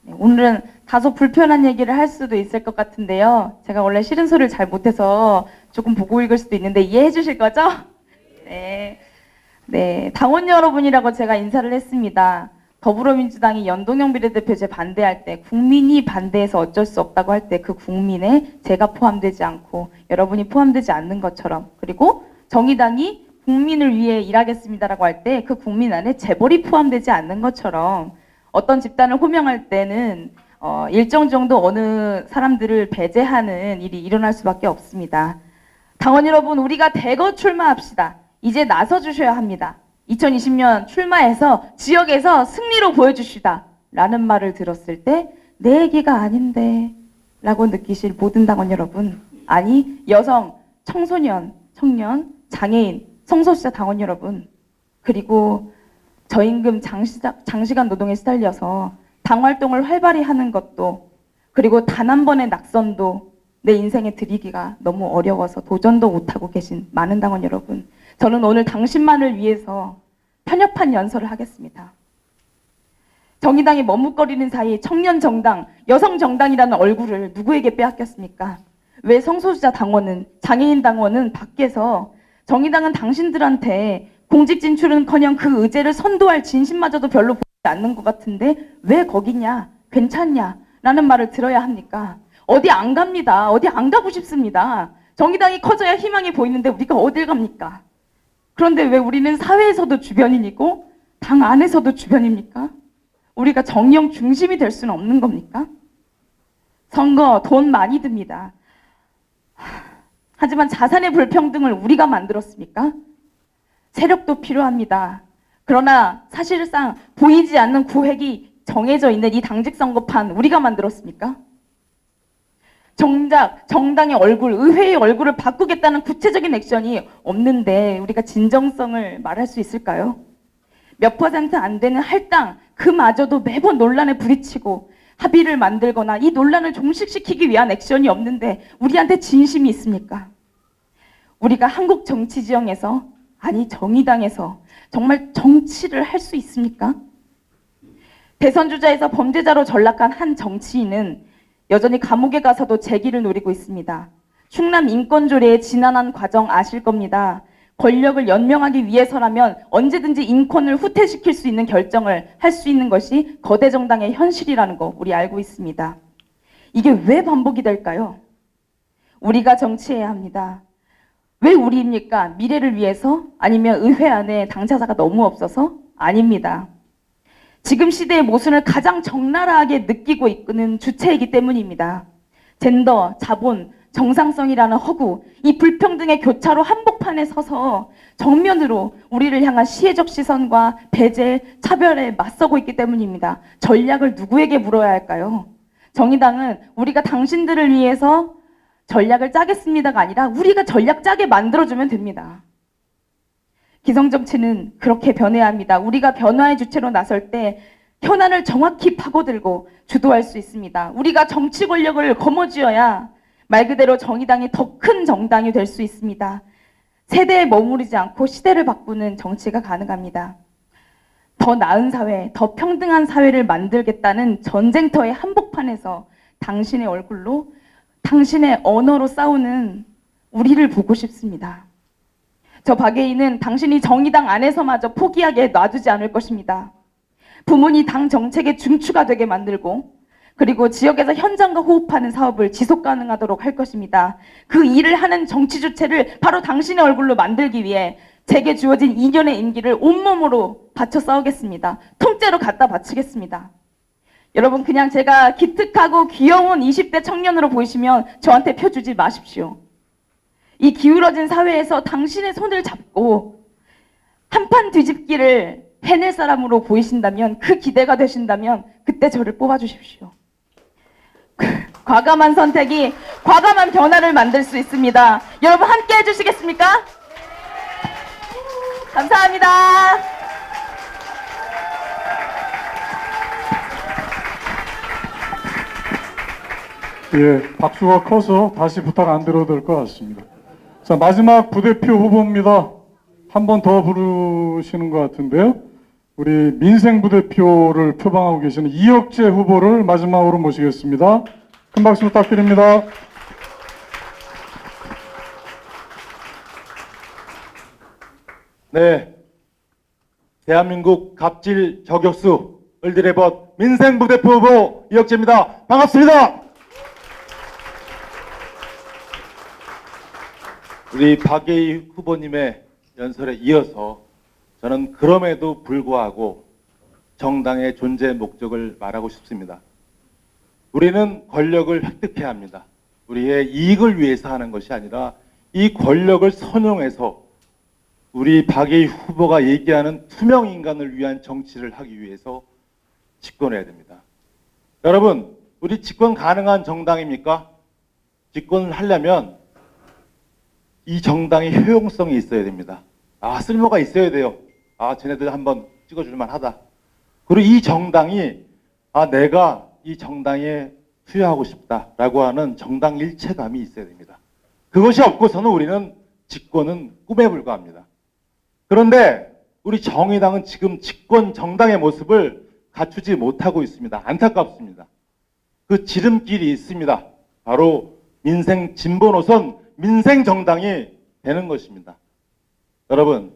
네, 오늘은 다소 불편한 얘기를 할 수도 있을 것 같은데요. 제가 원래 싫은 소리를 잘 못해서 조금 보고 읽을 수도 있는데 이해해 주실 거죠? 네. 네, 당원 여러분이라고 제가 인사를 했습니다. 더불어민주당이 연동형 비례대표제 반대할 때 국민이 반대해서 어쩔 수 없다고 할 때 그 국민에 제가 포함되지 않고 여러분이 포함되지 않는 것처럼, 그리고 정의당이 국민을 위해 일하겠습니다라고 할 때 그 국민 안에 재벌이 포함되지 않는 것처럼 어떤 집단을 호명할 때는 일정 정도 어느 사람들을 배제하는 일이 일어날 수밖에 없습니다. 당원 여러분, 우리가 대거 출마합시다. 이제 나서 주셔야 합니다. 2020년 출마해서 지역에서 승리로 보여주시다 라는 말을 들었을 때 내 얘기가 아닌데 라고 느끼실 모든 당원 여러분, 아니 여성, 청소년, 청년, 장애인, 성소수자 당원 여러분, 그리고 저임금 장시간 노동에 시달려서 당활동을 활발히 하는 것도, 그리고 단 한 번의 낙선도 내 인생에 드리기가 너무 어려워서 도전도 못하고 계신 많은 당원 여러분, 저는 오늘 당신만을 위해서 편협한 연설을 하겠습니다. 정의당이 머뭇거리는 사이 청년 정당, 여성 정당이라는 얼굴을 누구에게 빼앗겼습니까? 왜 성소수자 당원은, 장애인 당원은 밖에서 정의당은 당신들한테 공직 진출은커녕 그 의제를 선도할 진심마저도 별로 보이지 않는 것 같은데 왜 거기냐, 괜찮냐 라는 말을 들어야 합니까? 어디 안 갑니다. 어디 안 가고 싶습니다. 정의당이 커져야 희망이 보이는데 우리가 어딜 갑니까? 그런데 왜 우리는 사회에서도 주변인이고 당 안에서도 주변입니까? 우리가 정령 중심이 될 수는 없는 겁니까? 선거 돈 많이 듭니다. 하지만 자산의 불평등을 우리가 만들었습니까? 세력도 필요합니다. 그러나 사실상 보이지 않는 구획이 정해져 있는 이 당직 선거판 우리가 만들었습니까? 정작 정당의 얼굴, 의회의 얼굴을 바꾸겠다는 구체적인 액션이 없는데 우리가 진정성을 말할 수 있을까요? 몇 퍼센트 안 되는 할당, 그마저도 매번 논란에 부딪히고 합의를 만들거나 이 논란을 종식시키기 위한 액션이 없는데 우리한테 진심이 있습니까? 우리가 한국 정치 지형에서, 아니 정의당에서 정말 정치를 할 수 있습니까? 대선 주자에서 범죄자로 전락한 한 정치인은 여전히 감옥에 가서도 재기를 노리고 있습니다. 충남 인권조례의 지난한 과정 아실 겁니다. 권력을 연명하기 위해서라면 언제든지 인권을 후퇴시킬 수 있는 결정을 할 수 있는 것이 거대 정당의 현실이라는 거 우리 알고 있습니다. 이게 왜 반복이 될까요? 우리가 정치해야 합니다. 왜 우리입니까? 미래를 위해서? 아니면 의회 안에 당사자가 너무 없어서? 아닙니다. 지금 시대의 모순을 가장 적나라하게 느끼고 있는 주체이기 때문입니다. 젠더, 자본, 정상성이라는 허구, 이 불평등의 교차로 한복판에 서서 정면으로 우리를 향한 시혜적 시선과 배제, 차별에 맞서고 있기 때문입니다. 전략을 누구에게 물어야 할까요? 정의당은 우리가 당신들을 위해서 전략을 짜겠습니다가 아니라 우리가 전략 짜게 만들어주면 됩니다. 기성정치는 그렇게 변해야 합니다. 우리가 변화의 주체로 나설 때 현안을 정확히 파고들고 주도할 수 있습니다. 우리가 정치 권력을 거머쥐어야 말 그대로 정의당이 더 큰 정당이 될 수 있습니다. 세대에 머무르지 않고 시대를 바꾸는 정치가 가능합니다. 더 나은 사회, 더 평등한 사회를 만들겠다는 전쟁터의 한복판에서 당신의 얼굴로, 당신의 언어로 싸우는 우리를 보고 싶습니다. 저 박예인은 당신이 정의당 안에서마저 포기하게 놔두지 않을 것입니다. 부문이 당 정책의 중추가 되게 만들고, 그리고 지역에서 현장과 호흡하는 사업을 지속 가능하도록 할 것입니다. 그 일을 하는 정치 주체를 바로 당신의 얼굴로 만들기 위해 제게 주어진 2년의 임기를 온몸으로 바쳐 싸우겠습니다. 통째로 갖다 바치겠습니다. 여러분, 그냥 제가 기특하고 귀여운 20대 청년으로 보이시면 저한테 표 주지 마십시오. 이 기울어진 사회에서 당신의 손을 잡고 한판 뒤집기를 해낼 사람으로 보이신다면, 그 기대가 되신다면 그때 저를 뽑아주십시오. 과감한 선택이 과감한 변화를 만들 수 있습니다. 여러분 함께 해주시겠습니까? 감사합니다. 예, 박수가 커서 다시 부탁 안 드려도 될 것 같습니다. 자, 마지막 부대표 후보입니다. 한 번 더 부르시는 것 같은데요. 우리 민생 부대표를 표방하고 계시는 이혁재 후보를 마지막으로 모시겠습니다. 큰 박수 부탁드립니다. 네, 대한민국 갑질 저격수 을드레벗 민생 부대표 후보 이혁재입니다. 반갑습니다. 우리 박예희 후보님의 연설에 이어서 저는 그럼에도 불구하고 정당의 존재 목적을 말하고 싶습니다. 우리는 권력을 획득해야 합니다. 우리의 이익을 위해서 하는 것이 아니라 이 권력을 선용해서 우리 박예희 후보가 얘기하는 투명 인간을 위한 정치를 하기 위해서 집권해야 됩니다. 여러분, 우리 집권 가능한 정당입니까? 집권을 하려면 이 정당의 효용성이 있어야 됩니다. 아, 쓸모가 있어야 돼요. 아, 쟤네들 한번 찍어줄만 하다. 그리고 이 정당이, 아, 내가 이 정당에 투여하고 싶다라고 하는 정당 일체감이 있어야 됩니다. 그것이 없고서는 우리는 집권은 꿈에 불과합니다. 그런데 우리 정의당은 지금 집권 정당의 모습을 갖추지 못하고 있습니다. 안타깝습니다. 그 지름길이 있습니다. 바로 민생 진보 노선 민생 정당이 되는 것입니다. 여러분,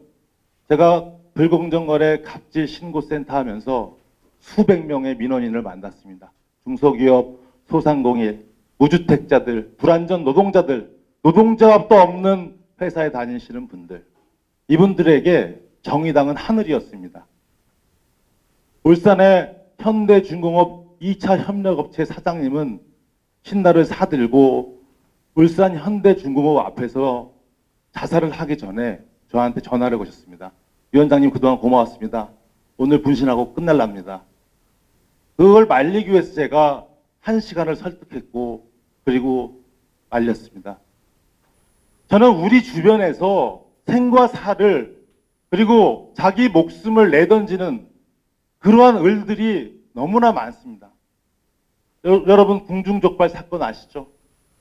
제가 불공정거래 갑질 신고센터 하면서 수백 명의 민원인을 만났습니다. 중소기업, 소상공인, 무주택자들, 불안전 노동자들, 노동조합도 없는 회사에 다니시는 분들, 이분들에게 정의당은 하늘이었습니다. 울산의 현대중공업 2차 협력업체 사장님은 신나를 사들고 울산 현대중공업 앞에서 자살을 하기 전에 저한테 전화를 거셨습니다. 위원장님, 그동안 고마웠습니다. 오늘 분신하고 끝날랍니다. 그걸 말리기 위해서 제가 1시간을 설득했고, 그리고 말렸습니다. 저는 우리 주변에서 생과 사를, 그리고 자기 목숨을 내던지는 그러한 을들이 너무나 많습니다. 여러분, 궁중족발 사건 아시죠?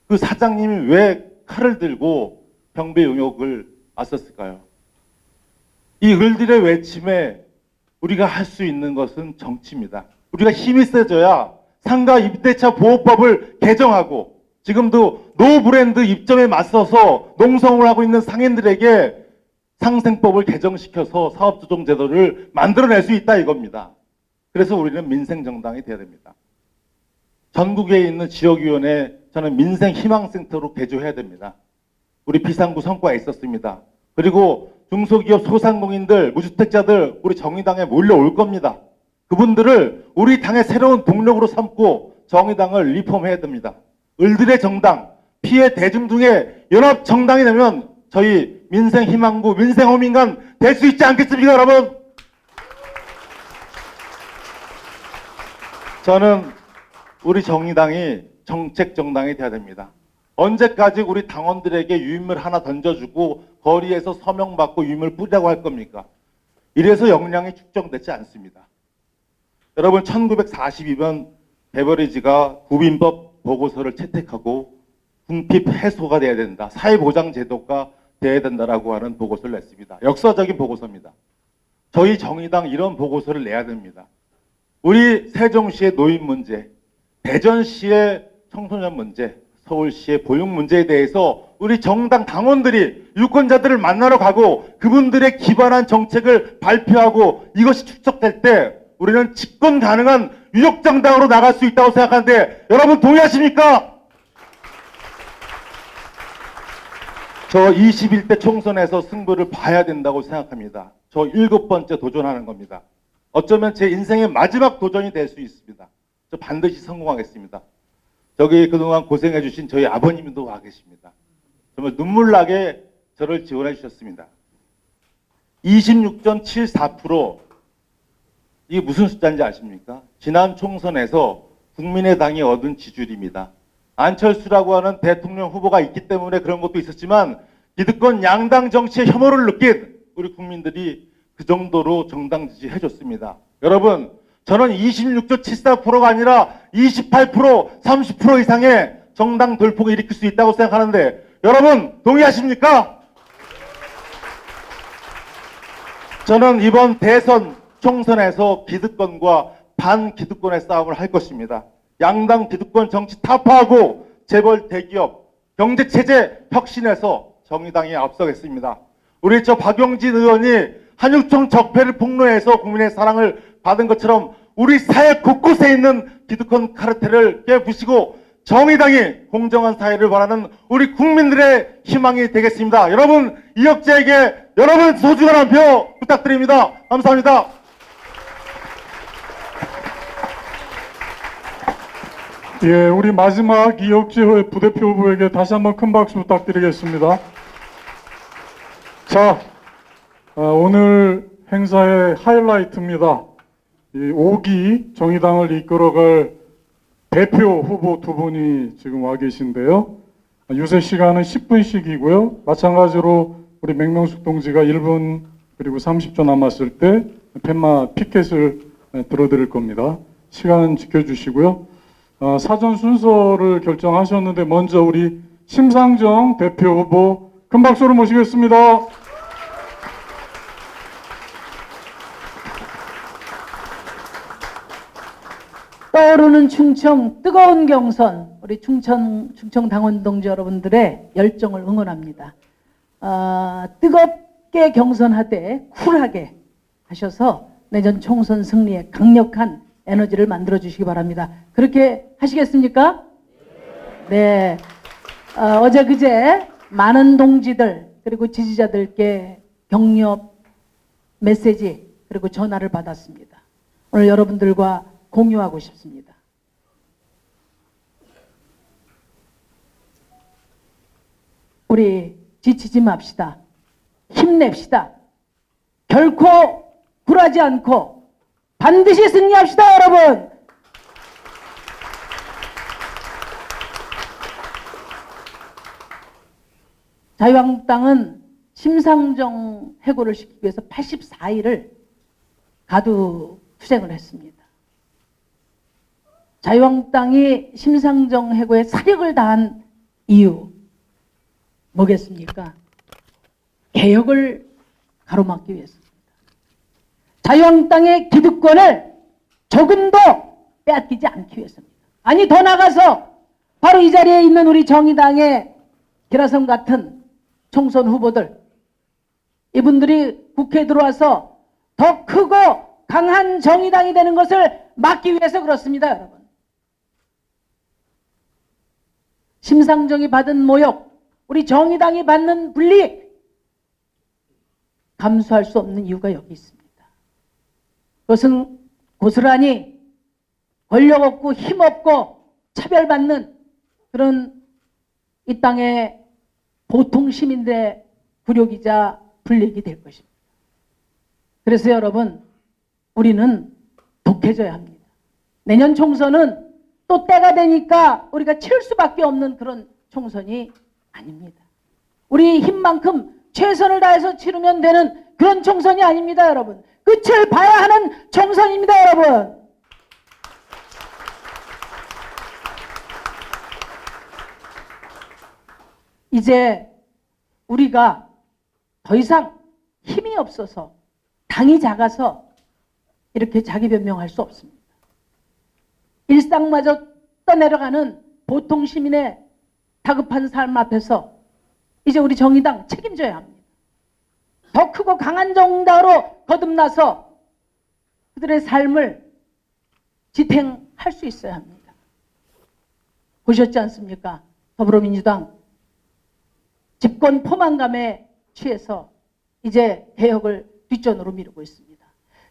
그 사장님이 왜 칼을 들고 경비용역을 왔었을까요? 이 을들의 외침에 우리가 할 수 있는 것은 정치입니다. 우리가 힘이 세져야 상가 임대차 보호법을 개정하고, 지금도 노브랜드 입점에 맞서서 농성을 하고 있는 상인들에게 상생법을 개정시켜서 사업조정제도를 만들어낼 수 있다 이겁니다. 그래서 우리는 민생정당이 돼야 됩니다. 전국에 있는 지역위원회 저는 민생희망센터로 개조해야 됩니다. 우리 비상구 성과에 있었습니다. 그리고 중소기업 소상공인들, 무주택자들 우리 정의당에 몰려올 겁니다. 그분들을 우리 당의 새로운 동력으로 삼고 정의당을 리폼해야 됩니다. 을들의 정당, 피해 대중중의 연합 정당이 되면 저희 민생희망구, 민생호민관 될 수 있지 않겠습니까, 여러분? 저는 우리 정의당이 정책 정당이 돼야 됩니다. 언제까지 우리 당원들에게 유인물 하나 던져주고 거리에서 서명받고 유인물 뿌리라고 할 겁니까? 이래서 역량이 축적되지 않습니다. 여러분, 1942년 베버리지가 구빈법 보고서를 채택하고 궁핍 해소가 돼야 된다. 사회보장제도가 돼야 된다라고 하는 보고서를 냈습니다. 역사적인 보고서입니다. 저희 정의당 이런 보고서를 내야 됩니다. 우리 세종시의 노인 문제, 대전시의 청소년 문제, 서울시의 보육 문제에 대해서 우리 정당 당원들이 유권자들을 만나러 가고 그분들의 기반한 정책을 발표하고 이것이 축적될 때 우리는 집권 가능한 유력정당으로 나갈 수 있다고 생각하는데 여러분 동의하십니까? 저 21대 총선에서 승부를 봐야 된다고 생각합니다. 저 7번째 도전하는 겁니다. 어쩌면 제 인생의 마지막 도전이 될 수 있습니다. 저 반드시 성공하겠습니다. 저기 그동안 고생해 주신 저희 아버님도 와 계십니다. 정말 눈물 나게 저를 지원해 주셨습니다. 26.74% 이게 무슨 숫자인지 아십니까? 지난 총선에서 국민의당이 얻은 지지율입니다. 안철수라고 하는 대통령 후보가 있기 때문에 그런 것도 있었지만 기득권 양당 정치의 혐오를 느낀 우리 국민들이 그 정도로 정당 지지해 줬습니다. 여러분, 저는 26.74%가 아니라 28%, 30% 이상의 정당 돌풍을 일으킬 수 있다고 생각하는데 여러분 동의하십니까? 저는 이번 대선 총선에서 기득권과 반기득권의 싸움을 할 것입니다. 양당 기득권 정치 타파하고 재벌 대기업 경제체제 혁신에서 정의당이 앞서겠습니다. 우리 저 박용진 의원이 한육총 적폐를 폭로해서 국민의 사랑을 받은 것처럼 우리 사회 곳곳에 있는 기득권 카르텔을 깨부시고 정의당이 공정한 사회를 바라는 우리 국민들의 희망이 되겠습니다. 여러분 이혁재에게 여러분 소중한 한 표 부탁드립니다. 감사합니다. 예, 우리 마지막 이혁재 부대표 후보에게 다시 한번 큰 박수 부탁드리겠습니다. 자, 오늘 행사의 하이라이트입니다. 이 5기 정의당을 이끌어갈 대표 후보 두 분이 지금 와 계신데요. 유세 시간은 10분씩이고요. 마찬가지로 우리 맹명숙 동지가 1분 그리고 30초 남았을 때 펜마 피켓을 들어드릴 겁니다. 시간 지켜주시고요. 사전 순서를 결정하셨는데 먼저 우리 심상정 대표 후보 큰 박수로 모시겠습니다. 떠오르는 충청 뜨거운 경선, 우리 충청 당원 동지 여러분들의 열정을 응원합니다. 뜨겁게 경선하되 쿨하게 하셔서 내년 총선 승리에 강력한 에너지를 만들어 주시기 바랍니다. 그렇게 하시겠습니까? 네. 어제 그제 많은 동지들 그리고 지지자들께 격려 메시지 그리고 전화를 받았습니다. 오늘 여러분들과 공유하고 싶습니다. 우리 지치지 맙시다. 힘냅시다. 결코 굴하지 않고 반드시 승리합시다, 여러분. 자유한국당은 심상정 해고를 시키기 위해서 84일을 가두 투쟁을 했습니다. 자유한국당이 심상정 해고에 사력을 다한 이유 뭐겠습니까? 개혁을 가로막기 위해서입니다. 자유한국당의 기득권을 조금도 빼앗기지 않기 위해서입니다. 아니 더 나가서 바로 이 자리에 있는 우리 정의당의 기라성 같은 총선 후보들 이분들이 국회에 들어와서 더 크고 강한 정의당이 되는 것을 막기 위해서 그렇습니다, 여러분. 심상정이 받은 모욕, 우리 정의당이 받는 불이익 감수할 수 없는 이유가 여기 있습니다. 그것은 고스란히 권력 없고 힘 없고 차별받는 그런 이 땅의 보통 시민들의 굴욕이자 불이익이 될 것입니다. 그래서 여러분 우리는 독해져야 합니다. 내년 총선은 또 때가 되니까 우리가 치를 수밖에 없는 그런 총선이 아닙니다. 우리 힘만큼 최선을 다해서 치르면 되는 그런 총선이 아닙니다, 여러분. 끝을 봐야 하는 총선입니다, 여러분. 이제 우리가 더 이상 힘이 없어서 당이 작아서 이렇게 자기 변명할 수 없습니다. 일상마저 떠내려가는 보통 시민의 다급한 삶 앞에서 이제 우리 정의당 책임져야 합니다. 더 크고 강한 정당으로 거듭나서 그들의 삶을 지탱할 수 있어야 합니다. 보셨지 않습니까? 더불어민주당 집권 포만감에 취해서 이제 개혁을 뒷전으로 미루고 있습니다.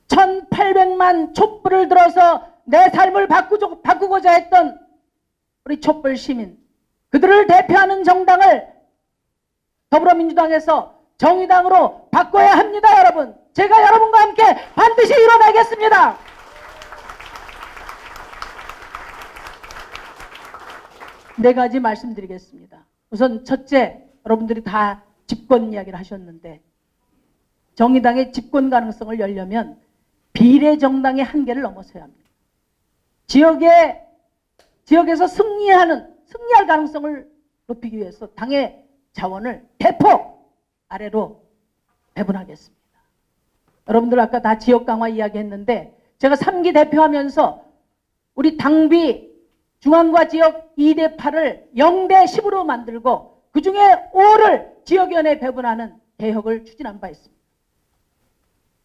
1800만 촛불을 들어서 내 삶을 바꾸고자 했던 우리 촛불 시민, 그들을 대표하는 정당을 더불어민주당에서 정의당으로 바꿔야 합니다, 여러분. 제가 여러분과 함께 반드시 이뤄내겠습니다. 네 가지 말씀드리겠습니다. 우선 첫째, 여러분들이 다 집권 이야기를 하셨는데 정의당의 집권 가능성을 열려면 비례정당의 한계를 넘어서야 합니다. 지역에서 승리할 가능성을 높이기 위해서 당의 자원을 대폭 아래로 배분하겠습니다. 여러분들 아까 다 지역 강화 이야기했는데 제가 3기 대표하면서 우리 당비 중앙과 지역 2대 8을 0대 10으로 만들고 그중에 5를 지역위원회에 배분하는 개혁을 추진한 바 있습니다.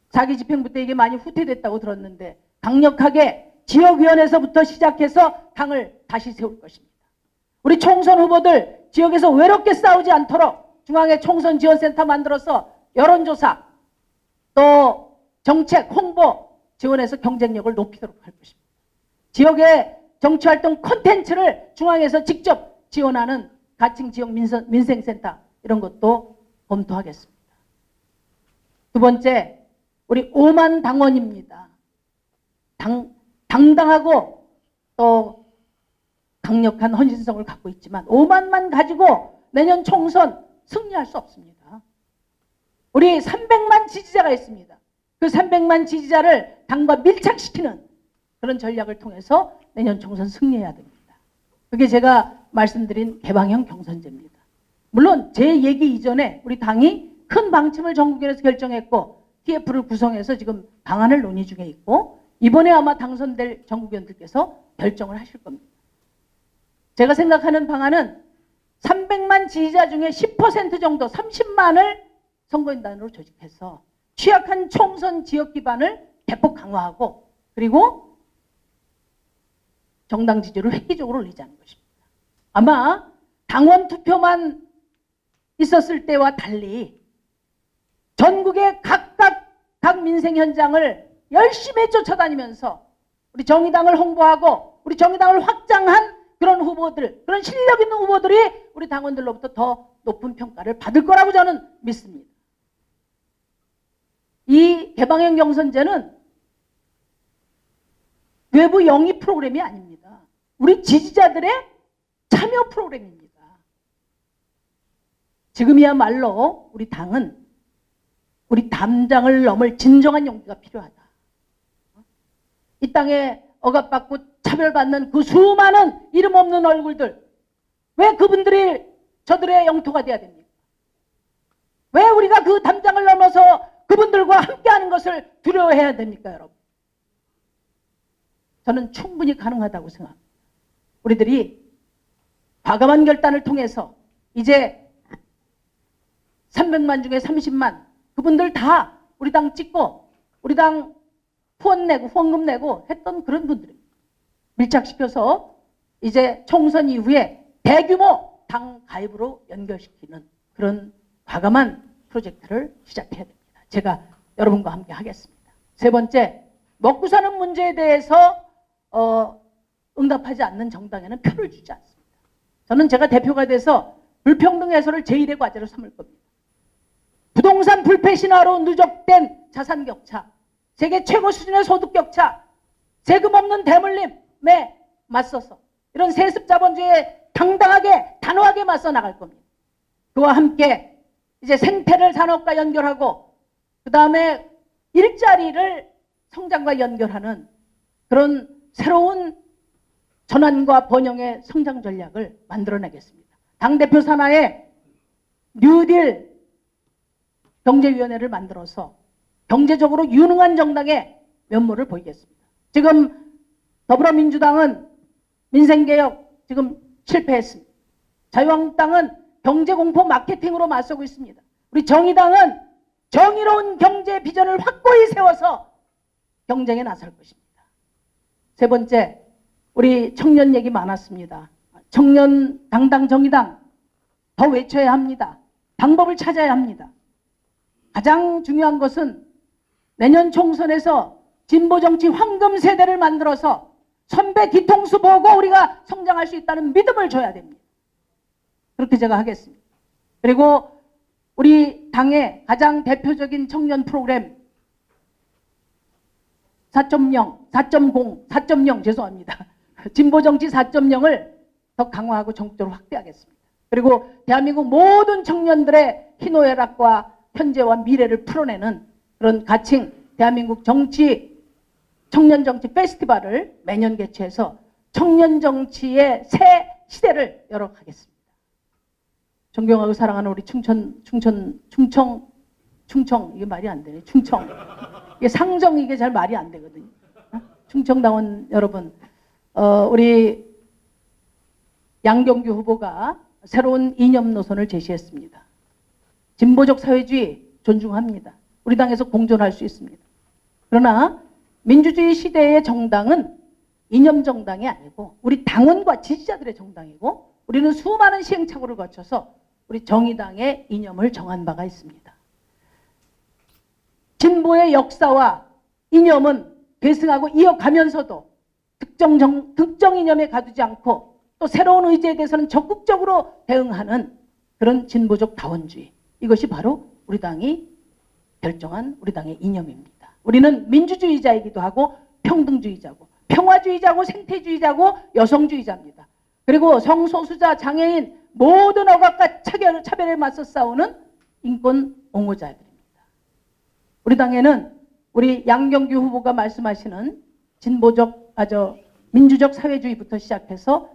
자기 집행부 때 이게 많이 후퇴됐다고 들었는데 강력하게 지역위원회에서부터 시작해서 당을 다시 세울 것입니다. 우리 총선 후보들 지역에서 외롭게 싸우지 않도록 중앙에 총선 지원센터 만들어서 여론조사 또 정책 홍보 지원해서 경쟁력을 높이도록 할 것입니다. 지역의 정치활동 콘텐츠를 중앙에서 직접 지원하는 가칭 지역 민생센터 이런 것도 검토하겠습니다. 두 번째, 우리 5만 당원입니다. 당당하고 또 강력한 헌신성을 갖고 있지만 5만만 가지고 내년 총선 승리할 수 없습니다. 우리 300만 지지자가 있습니다. 그 300만 지지자를 당과 밀착시키는 그런 전략을 통해서 내년 총선 승리해야 됩니다. 그게 제가 말씀드린 개방형 경선제입니다. 물론 제 얘기 이전에 우리 당이 큰 방침을 전국위원회에서 결정했고 TF를 구성해서 지금 방안을 논의 중에 있고 이번에 아마 당선될 전국위원들께서 결정을 하실 겁니다. 제가 생각하는 방안은 300만 지지자 중에 10% 정도 30만을 선거인단으로 조직해서 취약한 총선 지역 기반을 대폭 강화하고 그리고 정당 지지를 획기적으로 올리자는 것입니다. 아마 당원 투표만 있었을 때와 달리 전국의 각 민생 현장을 열심히 쫓아다니면서 우리 정의당을 홍보하고 우리 정의당을 확장한 그런 후보들, 그런 실력 있는 후보들이 우리 당원들로부터 더 높은 평가를 받을 거라고 저는 믿습니다. 이 개방형 경선제는 외부 영입 프로그램이 아닙니다. 우리 지지자들의 참여 프로그램입니다. 지금이야말로 우리 당은 우리 담장을 넘을 진정한 용기가 필요하다. 이 땅에 억압받고 차별받는 그 수많은 이름 없는 얼굴들, 왜 그분들이 저들의 영토가 돼야 됩니까? 왜 우리가 그 담장을 넘어서 그분들과 함께하는 것을 두려워해야 됩니까, 여러분? 저는 충분히 가능하다고 생각합니다. 우리들이 과감한 결단을 통해서 이제 300만 중에 30만 그분들 다 우리 당 찍고 우리 당 후원금 내고 했던 그런 분들입니다. 밀착시켜서 이제 총선 이후에 대규모 당 가입으로 연결시키는 그런 과감한 프로젝트를 시작해야 됩니다. 제가 여러분과 함께 하겠습니다. 세 번째, 먹고 사는 문제에 대해서 응답하지 않는 정당에는 표를 주지 않습니다. 저는 제가 대표가 돼서 불평등 해소를 제1의 과제로 삼을 겁니다. 부동산 불패 신화로 누적된 자산 격차, 세계 최고 수준의 소득 격차, 세금 없는 대물림에 맞서서 이런 세습 자본주의에 당당하게 단호하게 맞서 나갈 겁니다. 그와 함께 이제 생태를 산업과 연결하고 그 다음에 일자리를 성장과 연결하는 그런 새로운 전환과 번영의 성장 전략을 만들어내겠습니다. 당대표 산하에 뉴딜 경제위원회를 만들어서 경제적으로 유능한 정당의 면모를 보이겠습니다. 지금 더불어민주당은 민생개혁 지금 실패했습니다. 자유한국당은 경제공포 마케팅으로 맞서고 있습니다. 우리 정의당은 정의로운 경제 비전을 확고히 세워서 경쟁에 나설 것입니다. 세 번째, 우리 청년 얘기 많았습니다. 청년 당당 정의당 더 외쳐야 합니다. 방법을 찾아야 합니다. 가장 중요한 것은 내년 총선에서 진보정치 황금 세대를 만들어서 선배 뒤통수 보고 우리가 성장할 수 있다는 믿음을 줘야 됩니다. 그렇게 제가 하겠습니다. 그리고 우리 당의 가장 대표적인 청년 프로그램 4.0, 4.0, 4.0 죄송합니다. 진보정치 4.0을 더 강화하고 전국적으로 확대하겠습니다. 그리고 대한민국 모든 청년들의 희노애락과 현재와 미래를 풀어내는 그런 가칭 대한민국 정치 청년 정치 페스티벌을 매년 개최해서 청년 정치의 새 시대를 열어가겠습니다. 존경하고 사랑하는 우리 충청 이게 말이 안 되네. 충청 이게 상정 이게 잘 말이 안 되거든요. 충청당원 여러분, 우리 양경규 후보가 새로운 이념 노선을 제시했습니다. 진보적 사회주의 존중합니다. 우리 당에서 공존할 수 있습니다. 그러나 민주주의 시대의 정당은 이념 정당이 아니고 우리 당원과 지지자들의 정당이고 우리는 수많은 시행착오를 거쳐서 우리 정의당의 이념을 정한 바가 있습니다. 진보의 역사와 이념은 계승하고 이어가면서도 특정 이념에 가두지 않고 또 새로운 의지에 대해서는 적극적으로 대응하는 그런 진보적 다원주의. 이것이 바로 우리 당이 결정한 우리 당의 이념입니다. 우리는 민주주의자이기도 하고 평등주의자고 평화주의자고 생태주의자고 여성주의자입니다. 그리고 성소수자, 장애인 모든 억압과 차별에 맞서 싸우는 인권 옹호자들입니다. 우리 당에는 우리 양경규 후보가 말씀하시는 민주적 사회주의부터 시작해서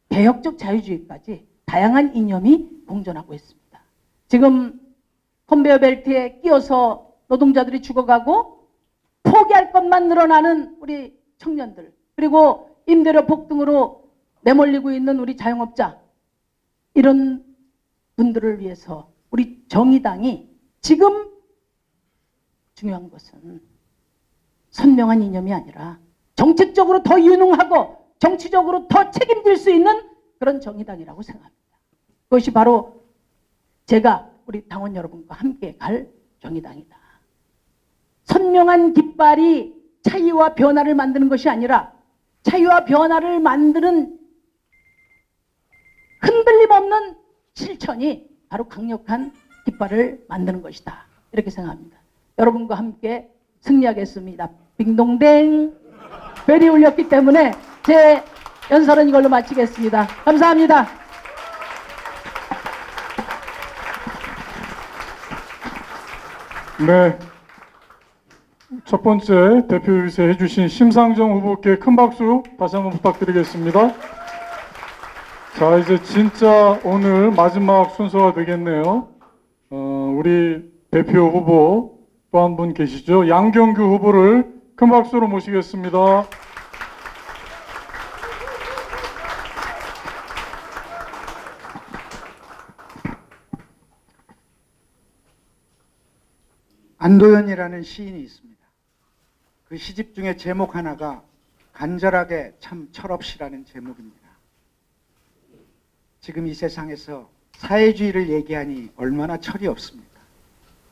개혁적 자유주의까지 다양한 이념이 공존하고 있습니다. 지금 컨베이어 벨트에 끼어서 노동자들이 죽어가고 포기할 것만 늘어나는 우리 청년들, 그리고 임대료 폭등으로 내몰리고 있는 우리 자영업자, 이런 분들을 위해서 우리 정의당이 지금 중요한 것은 선명한 이념이 아니라 정책적으로 더 유능하고 정치적으로 더 책임질 수 있는 그런 정의당이라고 생각합니다. 그것이 바로 제가 우리 당원 여러분과 함께 갈 정의당이다. 선명한 깃발이 차이와 변화를 만드는 것이 아니라 차이와 변화를 만드는 흔들림 없는 실천이 바로 강력한 깃발을 만드는 것이다. 이렇게 생각합니다. 여러분과 함께 승리하겠습니다. 빙동댕 벨이 울렸기 때문에 제 연설은 이걸로 마치겠습니다. 감사합니다. 네. 첫 번째 대표유세 해주신 심상정 후보께 큰 박수 다시 한번 부탁드리겠습니다. 자, 이제 진짜 오늘 마지막 순서가 되겠네요. 우리 대표 후보 또 한 분 계시죠? 양경규 후보를 큰 박수로 모시겠습니다. 안도현이라는 시인이 있습니다. 그 시집 중에 제목 하나가 간절하게 참 철없이라는 제목입니다. 지금 이 세상에서 사회주의를 얘기하니 얼마나 철이 없습니까?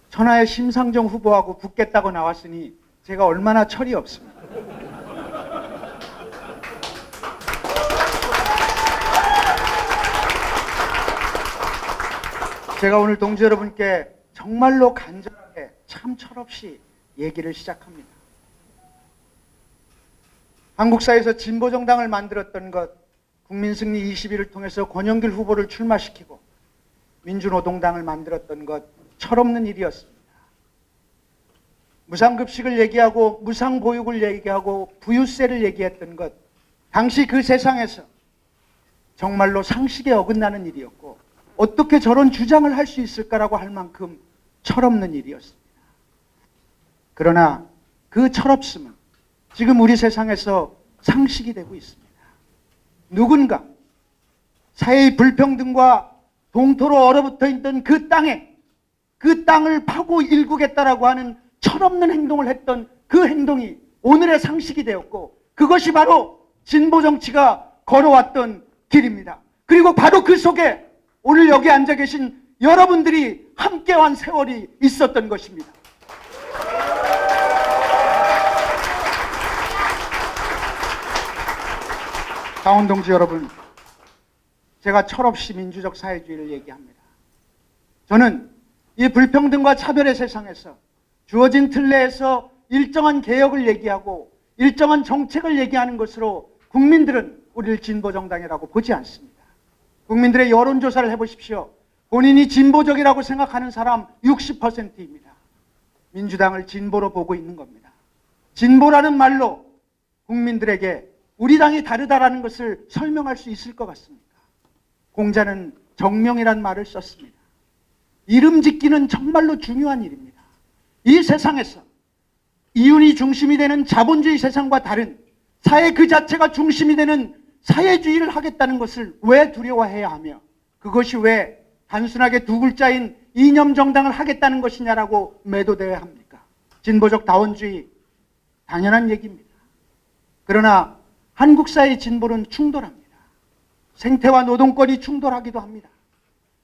천하의 심상정 후보하고 붙겠다고 나왔으니 제가 얼마나 철이 없습니까? 제가 오늘 동지 여러분께 정말로 간절하게 참 철없이 얘기를 시작합니다. 한국사에서 진보정당을 만들었던 것, 국민승리 21을 통해서 권영길 후보를 출마시키고 민주노동당을 만들었던 것, 철없는 일이었습니다. 무상급식을 얘기하고 무상보육을 얘기하고 부유세를 얘기했던 것, 당시 그 세상에서 정말로 상식에 어긋나는 일이었고 어떻게 저런 주장을 할 수 있을까라고 할 만큼 철없는 일이었습니다. 그러나 그 철없음은 지금 우리 세상에서 상식이 되고 있습니다. 누군가 사회의 불평등과 동토로 얼어붙어 있던 그 땅에 그 땅을 파고 일구겠다라고 하는 철없는 행동을 했던 그 행동이 오늘의 상식이 되었고, 그것이 바로 진보 정치가 걸어왔던 길입니다. 그리고 바로 그 속에 오늘 여기 앉아 계신 여러분들이 함께한 세월이 있었던 것입니다. 당원 동지 여러분, 제가 철없이 민주적 사회주의를 얘기합니다. 저는 이 불평등과 차별의 세상에서 주어진 틀 내에서 일정한 개혁을 얘기하고 일정한 정책을 얘기하는 것으로 국민들은 우리를 진보정당이라고 보지 않습니다. 국민들의 여론조사를 해보십시오. 본인이 진보적이라고 생각하는 사람 60%입니다. 민주당을 진보로 보고 있는 겁니다. 진보라는 말로 국민들에게 우리 당이 다르다라는 것을 설명할 수 있을 것 같습니까? 공자는 정명이란 말을 썼습니다. 이름 짓기는 정말로 중요한 일입니다. 이 세상에서 이윤이 중심이 되는 자본주의 세상과 다른 사회 그 자체가 중심이 되는 사회주의를 하겠다는 것을 왜 두려워해야 하며, 그것이 왜 단순하게 두 글자인 이념정당을 하겠다는 것이냐라고 매도되어야 합니까? 진보적 다원주의, 당연한 얘기입니다. 그러나 한국 사회의 진보는 충돌합니다. 생태와 노동권이 충돌하기도 합니다.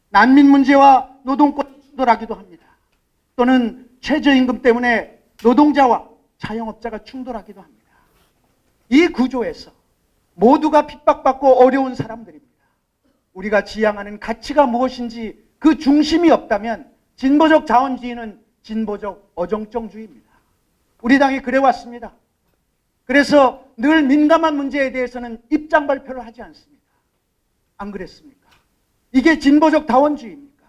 난민 문제와 노동권이 충돌하기도 합니다. 또는 최저임금 때문에 노동자와 자영업자가 충돌하기도 합니다. 이 구조에서 모두가 핍박받고 어려운 사람들입니다. 우리가 지향하는 가치가 무엇인지 그 중심이 없다면 진보적 자원주의는 진보적 어정쩡주의입니다. 우리 당이 그래왔습니다. 그래서 늘 민감한 문제에 대해서는 입장 발표를 하지 않습니다. 안 그랬습니까? 이게 진보적 다원주의입니까?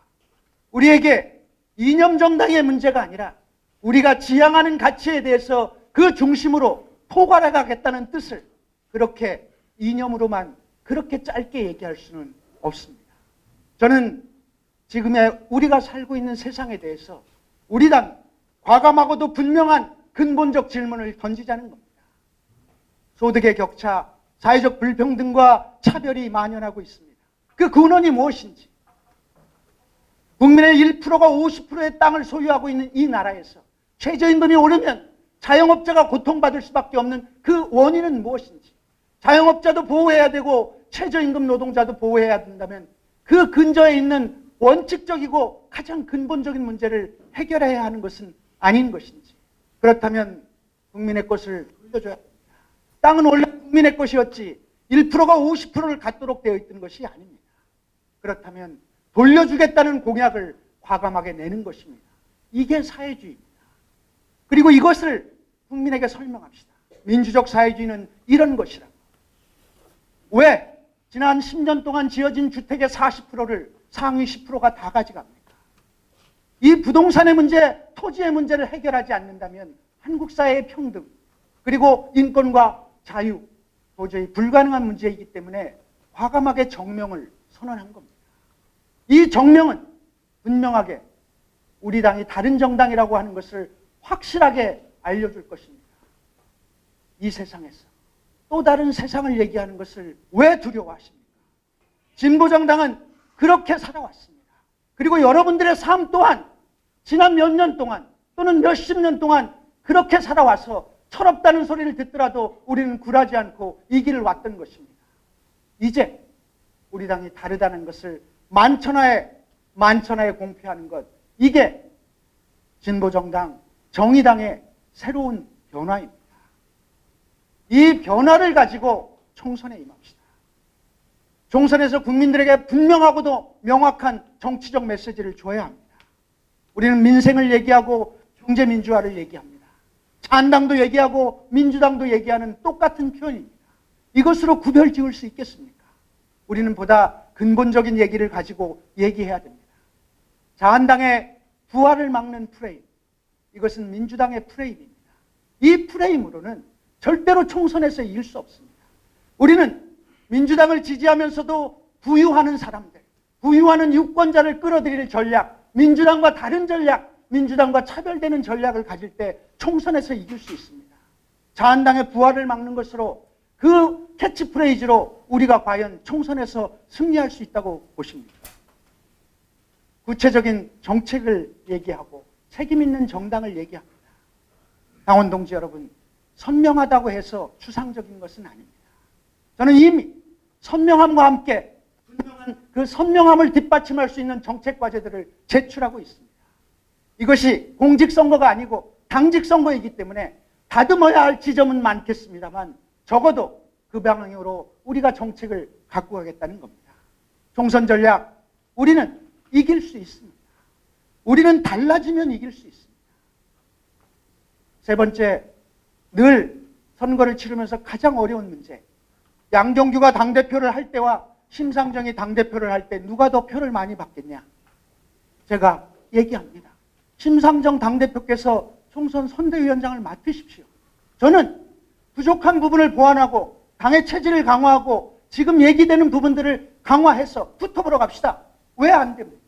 우리에게 이념정당의 문제가 아니라 우리가 지향하는 가치에 대해서 그 중심으로 포괄해 가겠다는 뜻을 그렇게 이념으로만 그렇게 짧게 얘기할 수는 없습니다. 저는 지금의 우리가 살고 있는 세상에 대해서 우리 당 과감하고도 분명한 근본적 질문을 던지자는 겁니다. 소득의 격차, 사회적 불평등과 차별이 만연하고 있습니다. 그 근원이 무엇인지, 국민의 1%가 50%의 땅을 소유하고 있는 이 나라에서 최저임금이 오르면 자영업자가 고통받을 수밖에 없는 그 원인은 무엇인지, 자영업자도 보호해야 되고 최저임금 노동자도 보호해야 된다면 그 근저에 있는 원칙적이고 가장 근본적인 문제를 해결해야 하는 것은 아닌 것인지, 그렇다면 국민의 것을 돌려줘야 합니다. 땅은 원래 국민의 것이었지 1%가 50%를 갖도록 되어 있던 것이 아닙니다. 그렇다면 돌려주겠다는 공약을 과감하게 내는 것입니다. 이게 사회주의입니다. 그리고 이것을 국민에게 설명합시다. 민주적 사회주의는 이런 것이라고. 왜 지난 10년 동안 지어진 주택의 40%를 상위 10%가 다 가져갑니까? 이 부동산의 문제, 토지의 문제를 해결하지 않는다면 한국 사회의 평등, 그리고 인권과 자유, 도저히 불가능한 문제이기 때문에 과감하게 정명을 선언한 겁니다. 이 정명은 분명하게 우리 당이 다른 정당이라고 하는 것을 확실하게 알려줄 것입니다. 이 세상에서 또 다른 세상을 얘기하는 것을 왜 두려워하십니까? 진보정당은 그렇게 살아왔습니다. 그리고 여러분들의 삶 또한 지난 몇 년 동안 또는 몇십 년 동안 그렇게 살아와서 철없다는 소리를 듣더라도 우리는 굴하지 않고 이 길을 왔던 것입니다. 이제 우리 당이 다르다는 것을 만천하에 공표하는 것, 이게 진보정당, 정의당의 새로운 변화입니다. 이 변화를 가지고 총선에 임합시다. 총선에서 국민들에게 분명하고도 명확한 정치적 메시지를 줘야 합니다. 우리는 민생을 얘기하고 경제민주화를 얘기합니다. 찬당도 얘기하고 민주당도 얘기하는 똑같은 표현입니다. 이것으로 구별 지을 수 있겠습니까? 우리는 보다 근본적인 얘기를 가지고 얘기해야 됩니다. 자한당의 부활을 막는 프레임, 이것은 민주당의 프레임입니다. 이 프레임으로는 절대로 총선에서 이길 수 없습니다. 우리는 민주당을 지지하면서도 부유하는 사람들, 부유하는 유권자를 끌어들일 전략, 민주당과 다른 전략, 민주당과 차별되는 전략을 가질 때 총선에서 이길 수 있습니다. 자한당의 부활을 막는 것으로 그 캐치프레이즈로 우리가 과연 총선에서 승리할 수 있다고 보십니까? 구체적인 정책을 얘기하고 책임 있는 정당을 얘기합니다. 당원 동지 여러분, 선명하다고 해서 추상적인 것은 아닙니다. 저는 이미 선명함과 함께 분명한 그 선명함을 뒷받침할 수 있는 정책 과제들을 제출하고 있습니다. 이것이 공직선거가 아니고 당직선거이기 때문에 다듬어야 할 지점은 많겠습니다만 적어도 그 방향으로 우리가 정책을 갖고 가겠다는 겁니다. 총선 전략, 우리는 이길 수 있습니다. 우리는 달라지면 이길 수 있습니다. 세 번째, 늘 선거를 치르면서 가장 어려운 문제. 양경규가 당대표를 할 때와 심상정이 당대표를 할 때 누가 더 표를 많이 받겠냐? 제가 얘기합니다. 심상정 당대표께서 총선 선대위원장을 맡으십시오. 저는 부족한 부분을 보완하고 당의 체질을 강화하고 지금 얘기되는 부분들을 강화해서 붙어보러 갑시다. 왜 안 됩니까?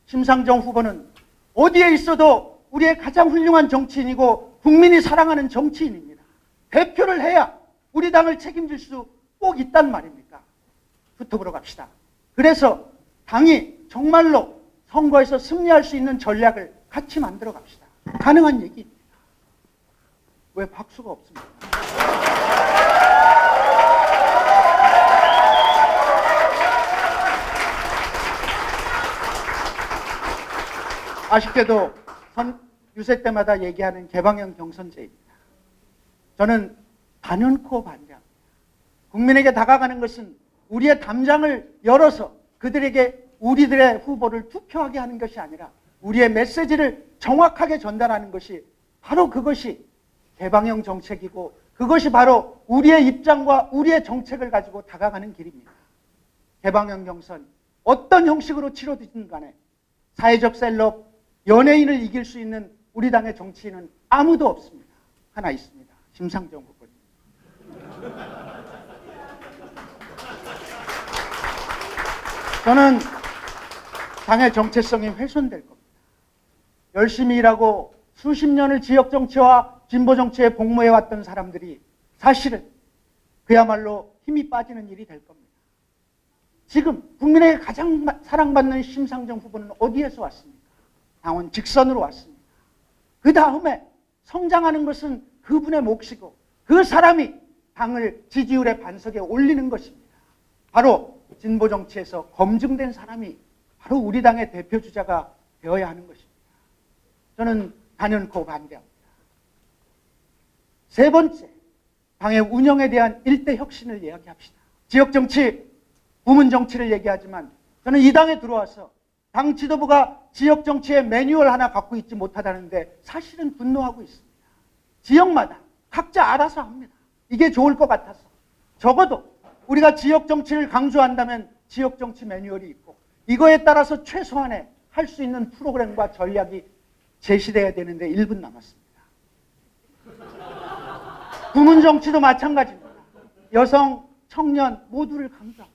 심상정 후보는 어디에 있어도 우리의 가장 훌륭한 정치인이고 국민이 사랑하는 정치인입니다. 대표를 해야 우리 당을 책임질 수 꼭 있단 말입니까? 붙어보러 갑시다. 그래서 당이 정말로 선거에서 승리할 수 있는 전략을 같이 만들어 갑시다. 가능한 얘기입니다. 왜 박수가 없습니까? 아쉽게도 유세 때마다 얘기하는 개방형 경선제입니다. 저는 단연코 반대합니다. 국민에게 다가가는 것은 우리의 담장을 열어서 그들에게 우리들의 후보를 투표하게 하는 것이 아니라 우리의 메시지를 정확하게 전달하는 것이 바로 그것이 개방형 정책이고 그것이 바로 우리의 입장과 우리의 정책을 가지고 다가가는 길입니다. 개방형 경선, 어떤 형식으로 치러지든 간에 사회적 셀럽, 연예인을 이길 수 있는 우리 당의 정치인은 아무도 없습니다. 하나 있습니다. 심상정 후보님. 저는 당의 정체성이 훼손될 겁니다. 열심히 일하고 수십 년을 지역 정치와 진보 정치에 복무해왔던 사람들이 사실은 그야말로 힘이 빠지는 일이 될 겁니다. 지금 국민에게 가장 사랑받는 심상정 후보는 어디에서 왔습니까? 당원 직선으로 왔습니다. 그 다음에 성장하는 것은 그분의 몫이고 그 사람이 당을 지지율의 반석에 올리는 것입니다. 바로 진보 정치에서 검증된 사람이 바로 우리 당의 대표주자가 되어야 하는 것입니다. 저는 단연코 반대합니다. 세 번째, 당의 운영에 대한 일대 혁신을 이야기합시다. 지역 정치, 부문 정치를 얘기하지만 저는 이 당에 들어와서 당 지도부가 지역 정치의 매뉴얼 하나 갖고 있지 못하다는데 사실은 분노하고 있습니다. 지역마다 각자 알아서 합니다. 이게 좋을 것 같아서. 적어도 우리가 지역 정치를 강조한다면 지역 정치 매뉴얼이 있고 이거에 따라서 최소한의 할 수 있는 프로그램과 전략이 제시돼야 되는데 1분 남았습니다. 부문 정치도 마찬가지입니다. 여성, 청년 모두를 강조합니다.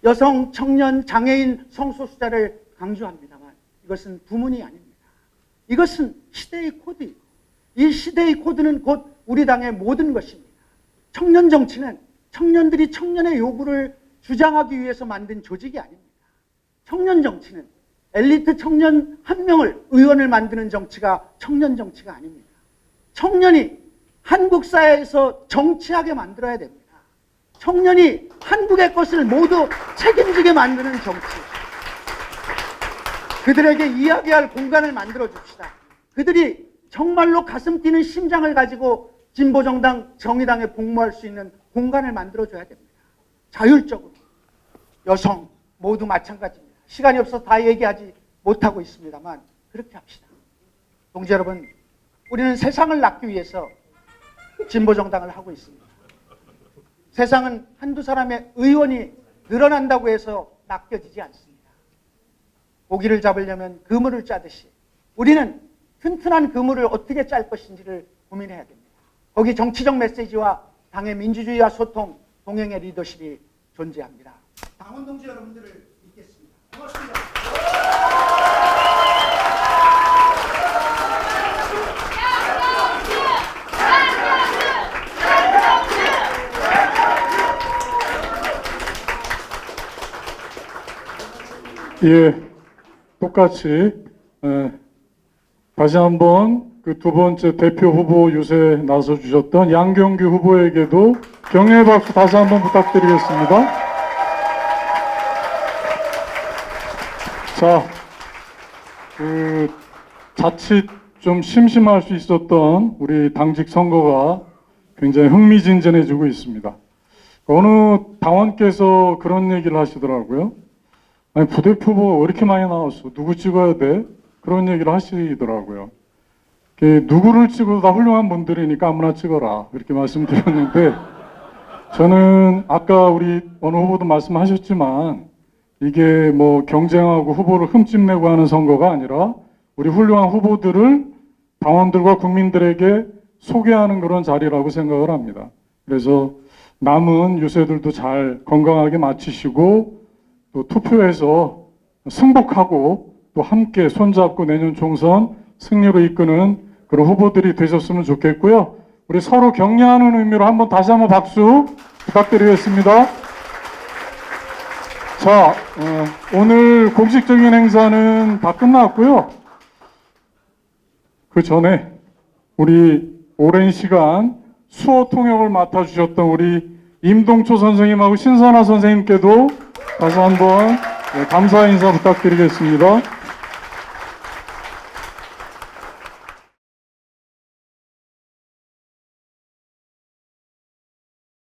여성, 청년, 장애인, 성소수자를 강조합니다만 이것은 부문이 아닙니다. 이것은 시대의 코드이고 이 시대의 코드는 곧 우리 당의 모든 것입니다. 청년 정치는 청년들이 청년의 요구를 주장하기 위해서 만든 조직이 아닙니다. 청년 정치는 엘리트 청년 한 명을 의원을 만드는 정치가 청년 정치가 아닙니다. 청년이 한국 사회에서 정치하게 만들어야 됩니다. 청년이 한국의 것을 모두 책임지게 만드는 정치. 그들에게 이야기할 공간을 만들어 줍시다. 그들이 정말로 가슴 뛰는 심장을 가지고 진보정당, 정의당에 복무할 수 있는 공간을 만들어줘야 됩니다. 자율적으로. 여성 모두 마찬가지입니다. 시간이 없어서 다 얘기하지 못하고 있습니다만 그렇게 합시다. 동지 여러분, 우리는 세상을 낳기 위해서 진보정당을 하고 있습니다. 세상은 한두 사람의 의원이 늘어난다고 해서 낚여지지 않습니다. 고기를 잡으려면 그물을 짜듯이 우리는 튼튼한 그물을 어떻게 짤 것인지를 고민해야 됩니다. 거기 정치적 메시지와 당의 민주주의와 소통, 동행의 리더십이 존재합니다. 당원 동지 여러분들을 믿겠습니다. 고맙습니다. 예, 똑같이 다시 한번 그 두 번째 대표 후보 유세에 나서 주셨던 양경규 후보에게도 격려의 박수 다시 한번 부탁드리겠습니다. 자, 그 자칫 좀 심심할 수 있었던 우리 당직 선거가 굉장히 흥미진진해지고 있습니다. 어느 당원께서 그런 얘기를 하시더라고요. 아니, 부대표 후보가 왜 이렇게 많이 나왔어? 누구 찍어야 돼? 그런 얘기를 하시더라고요. 누구를 찍어도 다 훌륭한 분들이니까 아무나 찍어라. 이렇게 말씀드렸는데, 저는 아까 우리 어느 후보도 말씀하셨지만, 이게 뭐 경쟁하고 후보를 흠집내고 하는 선거가 아니라, 우리 훌륭한 후보들을 당원들과 국민들에게 소개하는 그런 자리라고 생각을 합니다. 그래서 남은 유세들도 잘 건강하게 마치시고, 또 투표해서 승복하고, 또 함께 손잡고 내년 총선 승리로 이끄는 그런 후보들이 되셨으면 좋겠고요. 우리 서로 격려하는 의미로 다시 한번 박수 부탁드리겠습니다. 자, 오늘 공식적인 행사는 다 끝났고요. 그 전에 우리 오랜 시간 수어 통역을 맡아주셨던 우리 임동초 선생님하고 신선아 선생님께도 다시 한번 감사 인사 부탁드리겠습니다.